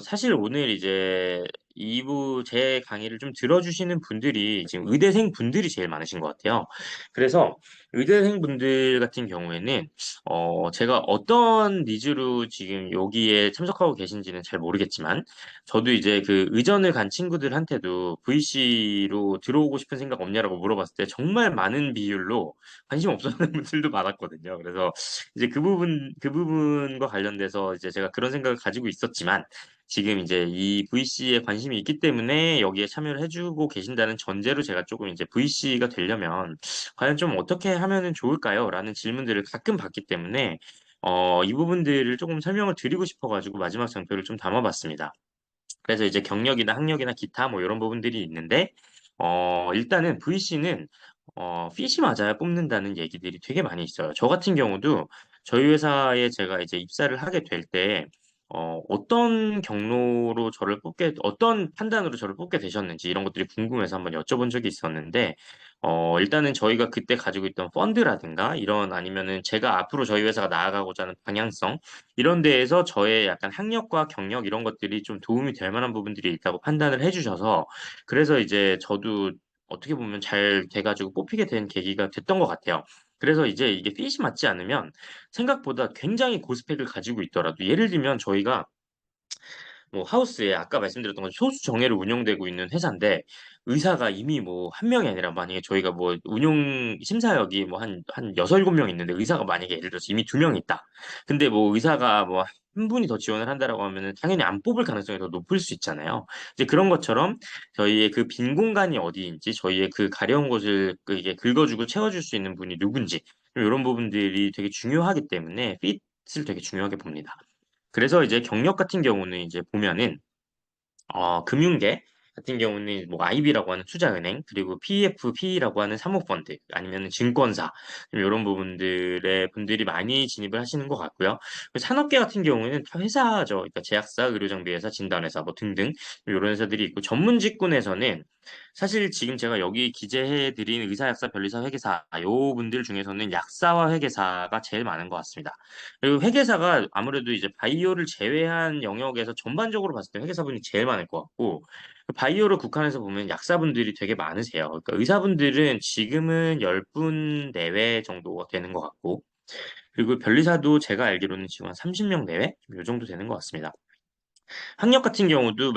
사실 오늘 이제 2부 제 강의를 좀 들어주시는 분들이 지금 의대생 분들이 제일 많으신 것 같아요. 그래서 의대생 분들 같은 경우에는, 제가 어떤 니즈로 지금 여기에 참석하고 계신지는 잘 모르겠지만, 저도 이제 그 의전을 간 친구들한테도 VC로 들어오고 싶은 생각 없냐라고 물어봤을 때 정말 많은 비율로 관심 없었는 분들도 많았거든요. 그래서 이제 그 부분과 관련돼서 이제 제가 그런 생각을 가지고 있었지만, 지금 이제 이 VC에 관심이 있기 때문에 여기에 참여를 해주고 계신다는 전제로 제가 조금 이제 VC가 되려면 과연 좀 어떻게 하면은 좋을까요? 라는 질문들을 가끔 받기 때문에, 이 부분들을 조금 설명을 드리고 싶어가지고 마지막 장표를 좀 담아봤습니다. 그래서 이제 경력이나 학력이나 기타 뭐 이런 부분들이 있는데, 일단은 VC는 핏이 맞아야 뽑는다는 얘기들이 되게 많이 있어요. 저 같은 경우도 저희 회사에 제가 이제 입사를 하게 될 때, 어떤 경로로 저를 어떤 판단으로 저를 뽑게 되셨는지 이런 것들이 궁금해서 한번 여쭤본 적이 있었는데, 일단은 저희가 그때 가지고 있던 펀드라든가 이런 아니면은 제가 앞으로 저희 회사가 나아가고자 하는 방향성, 이런 데에서 저의 약간 학력과 경력 이런 것들이 좀 도움이 될 만한 부분들이 있다고 판단을 해주셔서, 그래서 이제 저도 어떻게 보면 잘 돼가지고 뽑히게 된 계기가 됐던 것 같아요. 그래서 이제 이게 핏이 맞지 않으면 생각보다 굉장히 고스펙을 가지고 있더라도, 예를 들면 저희가 뭐 하우스에 아까 말씀드렸던 건 소수 정예로 운영되고 있는 회사인데, 의사가 이미 뭐 한 명이 아니라 만약에 저희가 뭐 운용 심사역이 뭐 한 여섯 일곱 명 있는데, 의사가 만약에 예를 들어서 이미 두 명 있다. 근데 뭐 의사가 뭐 한 분이 더 지원을 한다라고 하면은 당연히 안 뽑을 가능성이 더 높을 수 있잖아요. 이제 그런 것처럼 저희의 그 빈 공간이 어디인지, 저희의 그 가려운 곳을 이게 긁어주고 채워줄 수 있는 분이 누군지, 이런 부분들이 되게 중요하기 때문에 핏을 되게 중요하게 봅니다. 그래서 이제 경력 같은 경우는 이제 보면은, 금융계 같은 경우는 뭐 IB라고 하는 투자은행, 그리고 PF, PE라고 하는 사모펀드, 아니면 증권사, 이런 부분들의 분들이 많이 진입을 하시는 것 같고요. 산업계 같은 경우에는 다 회사죠. 그러니까 제약사, 의료정비회사, 진단회사 뭐 등등 이런 회사들이 있고, 전문 직군에서는 사실 지금 제가 여기 기재해드린 의사, 약사, 변리사, 회계사 요 분들 중에서는 약사와 회계사가 제일 많은 것 같습니다. 그리고 회계사가 아무래도 이제 바이오를 제외한 영역에서 전반적으로 봤을 때 회계사분이 제일 많을 것 같고, 그 바이오를 국한해서 보면 약사분들이 되게 많으세요. 그러니까 의사분들은 지금은 10분 내외 정도 되는 것 같고, 그리고 변리사도 제가 알기로는 지금 한 30명 내외? 이 정도 되는 것 같습니다. 학력 같은 경우도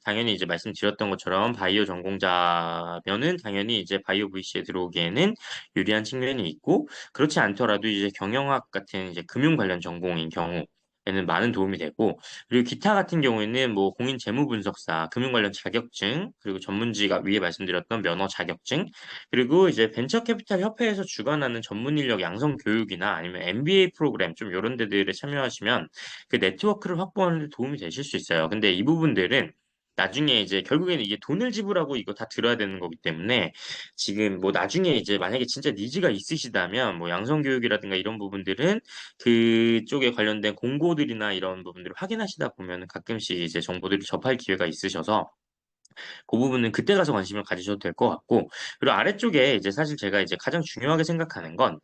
당연히 이제 말씀드렸던 것처럼 바이오 전공자면은 당연히 이제 바이오 VC에 들어오기에는 유리한 측면이 있고, 그렇지 않더라도 이제 경영학 같은 이제 금융 관련 전공인 경우에는 많은 도움이 되고, 그리고 기타 같은 경우에는 뭐 공인 재무분석사, 금융 관련 자격증, 그리고 전문지가 위에 말씀드렸던 면허 자격증, 그리고 이제 벤처캐피탈 협회에서 주관하는 전문 인력 양성 교육이나 아니면 MBA 프로그램 좀 이런 데들에 참여하시면 그 네트워크를 확보하는 데 도움이 되실 수 있어요. 근데 이 부분들은 나중에 이제 결국에는 이게 돈을 지불하고 이거 다 들어야 되는 거기 때문에, 지금 뭐 나중에 이제 만약에 진짜 니즈가 있으시다면 뭐 양성교육이라든가 이런 부분들은 그쪽에 관련된 공고들이나 이런 부분들을 확인하시다 보면 가끔씩 이제 정보들을 접할 기회가 있으셔서, 그 부분은 그때 가서 관심을 가지셔도 될 것 같고, 그리고 아래쪽에 이제 사실 제가 이제 가장 중요하게 생각하는 건,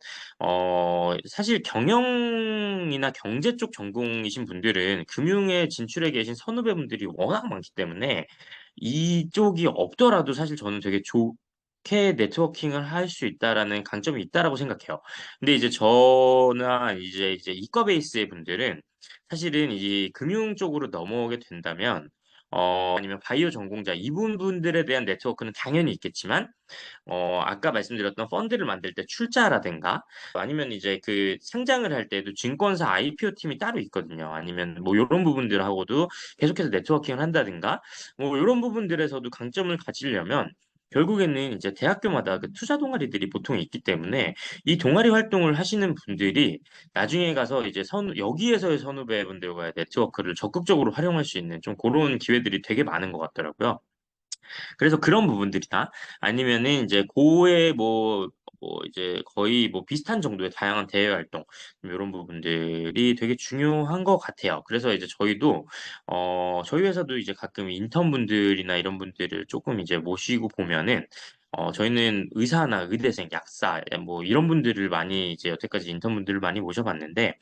사실 경영이나 경제 쪽 전공이신 분들은 금융에 진출해 계신 선후배분들이 워낙 많기 때문에 이쪽이 없더라도 사실 저는 되게 좋게 네트워킹을 할 수 있다라는 강점이 있다라고 생각해요. 근데 이제 저나 이제 이과 베이스의 분들은 사실은 이 금융 쪽으로 넘어오게 된다면, 아니면 바이오 전공자 이분들에 대한 네트워크는 당연히 있겠지만, 아까 말씀드렸던 펀드를 만들 때 출자라든가, 아니면 이제 그 상장을 할 때도 증권사 IPO 팀이 따로 있거든요. 아니면 뭐 이런 부분들하고도 계속해서 네트워킹을 한다든가, 뭐 이런 부분들에서도 강점을 가지려면 결국에는 이제 대학교마다 그 투자 동아리들이 보통 있기 때문에 이 동아리 활동을 하시는 분들이 나중에 가서 이제 여기에서의 선후배분들과의 네트워크를 적극적으로 활용할 수 있는 좀 그런 기회들이 되게 많은 것 같더라고요. 그래서 그런 부분들이나 아니면은 이제 고의 이제 거의 뭐 비슷한 정도의 다양한 대외 활동 이런 부분들이 되게 중요한 것 같아요. 그래서 이제 저희 회사도 이제 가끔 인턴분들이나 이런 분들을 조금 이제 모시고 보면은 저희는 의사나 의대생, 약사 뭐 이런 분들을 많이 이제 여태까지 인턴분들을 많이 모셔봤는데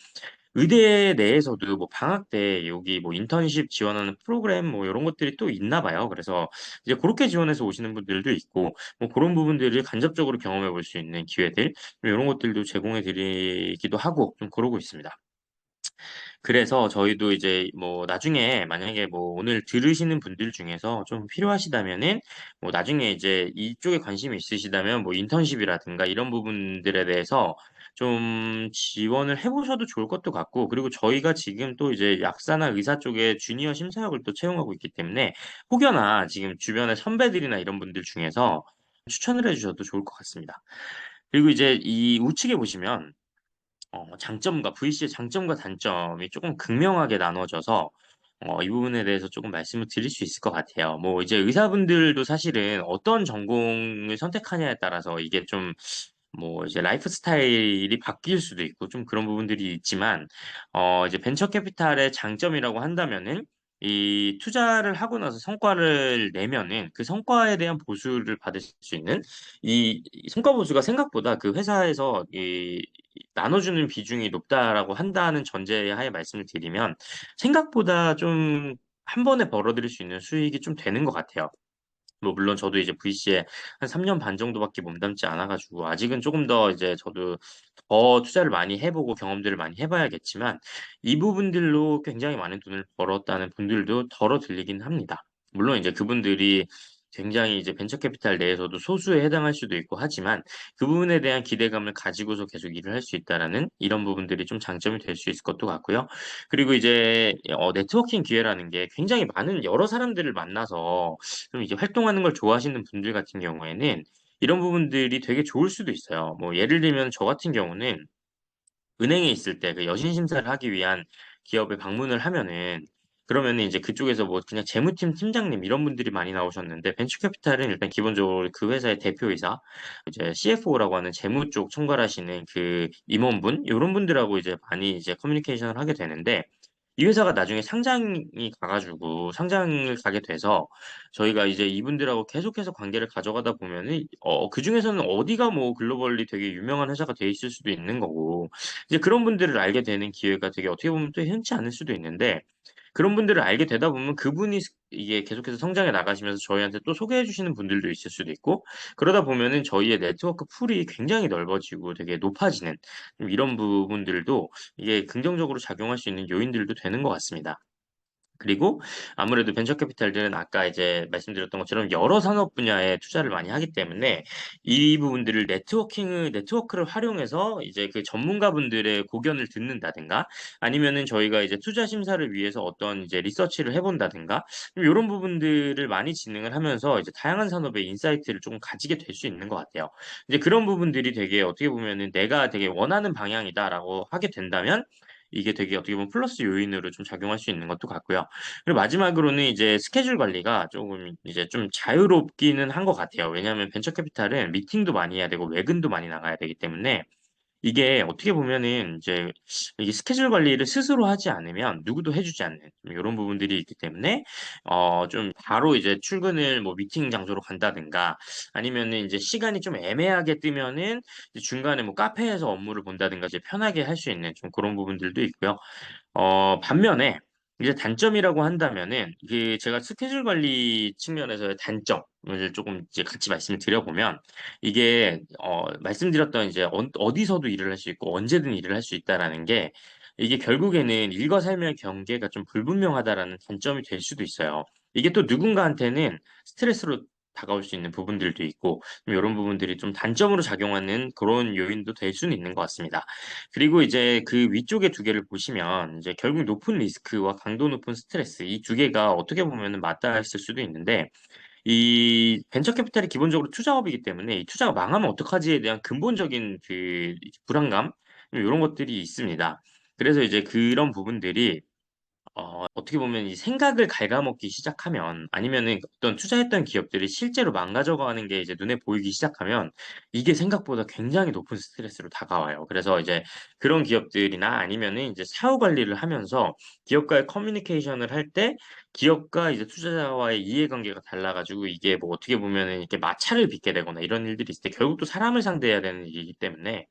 의대 내에서도 뭐 방학 때 여기 뭐 인턴십 지원하는 프로그램 뭐 이런 것들이 또 있나 봐요. 그래서 이제 그렇게 지원해서 오시는 분들도 있고 뭐 그런 부분들을 간접적으로 경험해 볼 수 있는 기회들 이런 것들도 제공해 드리기도 하고 좀 그러고 있습니다. 그래서 저희도 이제 뭐 나중에 만약에 뭐 오늘 들으시는 분들 중에서 좀 필요하시다면은 뭐 나중에 이제 이쪽에 관심이 있으시다면 뭐 인턴십이라든가 이런 부분들에 대해서 좀 지원을 해보셔도 좋을 것도 같고 그리고 저희가 지금 또 이제 약사나 의사 쪽에 주니어 심사역을 또 채용하고 있기 때문에 혹여나 지금 주변의 선배들이나 이런 분들 중에서 추천을 해주셔도 좋을 것 같습니다. 그리고 이제 이 우측에 보시면 장점과 VC의 장점과 단점이 조금 극명하게 나눠져서 이 부분에 대해서 조금 말씀을 드릴 수 있을 것 같아요. 뭐 이제 의사분들도 사실은 어떤 전공을 선택하냐에 따라서 이게 좀 뭐 이제 라이프 스타일이 바뀔 수도 있고 좀 그런 부분들이 있지만 이제 벤처 캐피탈의 장점이라고 한다면은 이 투자를 하고 나서 성과를 내면은 그 성과에 대한 보수를 받을 수 있는 이 성과 보수가 생각보다 그 회사에서 이 나눠주는 비중이 높다라고 한다는 전제하에 말씀을 드리면 생각보다 좀 한 번에 벌어들일 수 있는 수익이 좀 되는 것 같아요. 뭐 물론 저도 이제 VC에 한 3년 반 정도밖에 몸담지 않아가지고 아직은 조금 더 이제 저도 더 투자를 많이 해보고 경험들을 많이 해봐야겠지만 이 부분들로 굉장히 많은 돈을 벌었다는 분들도 덜어 들리긴 합니다. 물론 이제 그분들이 굉장히 이제 벤처 캐피탈 내에서도 소수에 해당할 수도 있고 하지만 그 부분에 대한 기대감을 가지고서 계속 일을 할 수 있다라는 이런 부분들이 좀 장점이 될 수 있을 것도 같고요. 그리고 이제 네트워킹 기회라는 게 굉장히 많은 여러 사람들을 만나서 좀 이제 활동하는 걸 좋아하시는 분들 같은 경우에는 이런 부분들이 되게 좋을 수도 있어요. 뭐 예를 들면 저 같은 경우는 은행에 있을 때 그 여신 심사를 하기 위한 기업에 방문을 하면은 그러면은 이제 그쪽에서 뭐 그냥 재무팀 팀장님 이런 분들이 많이 나오셨는데 벤처캐피탈은 일단 기본적으로 그 회사의 대표이사 이제 CFO라고 하는 재무 쪽 총괄하시는 그 임원분 이런 분들하고 이제 많이 이제 커뮤니케이션을 하게 되는데 이 회사가 나중에 상장이 가가지고 상장을 가게 돼서 저희가 이제 이분들하고 계속해서 관계를 가져가다 보면은 그 중에서는 어디가 뭐 글로벌리 되게 유명한 회사가 돼 있을 수도 있는 거고 이제 그런 분들을 알게 되는 기회가 되게 어떻게 보면 또 흔치 않을 수도 있는데 그런 분들을 알게 되다 보면 그분이 이게 계속해서 성장해 나가시면서 저희한테 또 소개해 주시는 분들도 있을 수도 있고 그러다 보면은 저희의 네트워크 풀이 굉장히 넓어지고 되게 높아지는 좀 이런 부분들도 이게 긍정적으로 작용할 수 있는 요인들도 되는 것 같습니다. 그리고 아무래도 벤처 캐피탈들은 아까 이제 말씀드렸던 것처럼 여러 산업 분야에 투자를 많이 하기 때문에 이 부분들을 네트워크를 활용해서 이제 그 전문가분들의 고견을 듣는다든가 아니면은 저희가 이제 투자 심사를 위해서 어떤 이제 리서치를 해본다든가 이런 부분들을 많이 진행을 하면서 이제 다양한 산업의 인사이트를 조금 가지게 될 수 있는 것 같아요. 이제 그런 부분들이 되게 어떻게 보면은 내가 되게 원하는 방향이다라고 하게 된다면 이게 되게 어떻게 보면 플러스 요인으로 좀 작용할 수 있는 것도 같고요. 그리고 마지막으로는 이제 스케줄 관리가 조금 이제 좀 자유롭기는 한 것 같아요. 왜냐하면 벤처 캐피탈은 미팅도 많이 해야 되고 외근도 많이 나가야 되기 때문에 이게 어떻게 보면은 이제 이게 스케줄 관리를 스스로 하지 않으면 누구도 해주지 않는 이런 부분들이 있기 때문에 좀 바로 이제 출근을 뭐 미팅 장소로 간다든가 아니면은 이제 시간이 좀 애매하게 뜨면은 이제 중간에 뭐 카페에서 업무를 본다든가 이제 편하게 할 수 있는 좀 그런 부분들도 있고요. 반면에 이제 단점이라고 한다면은 그 제가 스케줄 관리 측면에서의 단점을 조금 이제 같이 말씀을 드려보면 이게 말씀드렸던 이제 어디서도 일을 할 수 있고 언제든 일을 할 수 있다라는 게 이게 결국에는 일과 삶의 경계가 좀 불분명하다라는 단점이 될 수도 있어요. 이게 또 누군가한테는 스트레스로 다가올 수 있는 부분들도 있고 이런 부분들이 좀 단점으로 작용하는 그런 요인도 될 수는 있는 것 같습니다. 그리고 이제 그 위쪽에 두 개를 보시면 이제 결국 높은 리스크와 강도 높은 스트레스 이 두 개가 어떻게 보면은 맞닿아 있을 수도 있는데 이 벤처 캐피탈이 기본적으로 투자업이기 때문에 이 투자가 망하면 어떡하지에 대한 근본적인 그 불안감 이런 것들이 있습니다. 그래서 이제 그런 부분들이 어떻게 보면 이 생각을 갉아먹기 시작하면 아니면은 어떤 투자했던 기업들이 실제로 망가져가는 게 이제 눈에 보이기 시작하면 이게 생각보다 굉장히 높은 스트레스로 다가와요. 그래서 이제 그런 기업들이나 아니면은 이제 사후 관리를 하면서 기업과의 커뮤니케이션을 할 때 기업과 이제 투자자와의 이해관계가 달라가지고 이게 뭐 어떻게 보면은 이렇게 마찰을 빚게 되거나 이런 일들이 있을 때 결국 또 사람을 상대해야 되는 일이기 때문에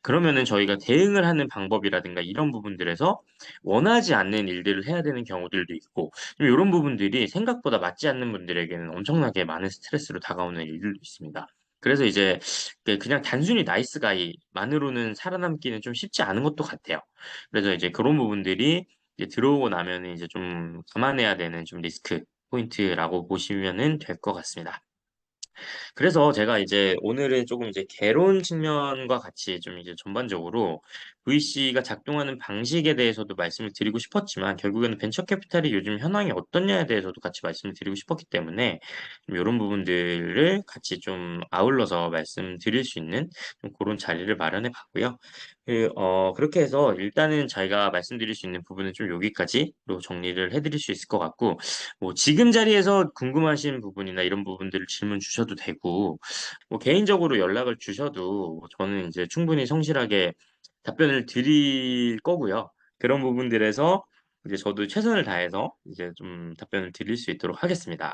그러면은 저희가 대응을 하는 방법이라든가 이런 부분들에서 원하지 않는 일들을 해야 되는 경우들도 있고 이런 부분들이 생각보다 맞지 않는 분들에게는 엄청나게 많은 스트레스로 다가오는 일들도 있습니다. 그래서 이제 그냥 단순히 나이스 가이만으로는 살아남기는 좀 쉽지 않은 것도 같아요. 그래서 이제 그런 부분들이 이제 들어오고 나면은 이제 좀 감안해야 되는 좀 리스크 포인트라고 보시면은 될 것 같습니다. 그래서 제가 이제 오늘은 조금 이제 개론 측면과 같이 좀 이제 전반적으로 VC가 작동하는 방식에 대해서도 말씀을 드리고 싶었지만 결국에는 벤처 캐피탈이 요즘 현황이 어떻냐에 대해서도 같이 말씀을 드리고 싶었기 때문에 좀 이런 부분들을 같이 좀 아울러서 말씀드릴 수 있는 좀 그런 자리를 마련해 봤고요. 그렇게 해서 일단은 저희가 말씀드릴 수 있는 부분은 좀 여기까지로 정리를 해드릴 수 있을 것 같고 뭐 지금 자리에서 궁금하신 부분이나 이런 부분들을 질문 주셔도 되고, 뭐 개인적으로 연락을 주셔도 저는 이제 충분히 성실하게 답변을 드릴 거고요. 그런 부분들에서 이제 저도 최선을 다해서 이제 좀 답변을 드릴 수 있도록 하겠습니다.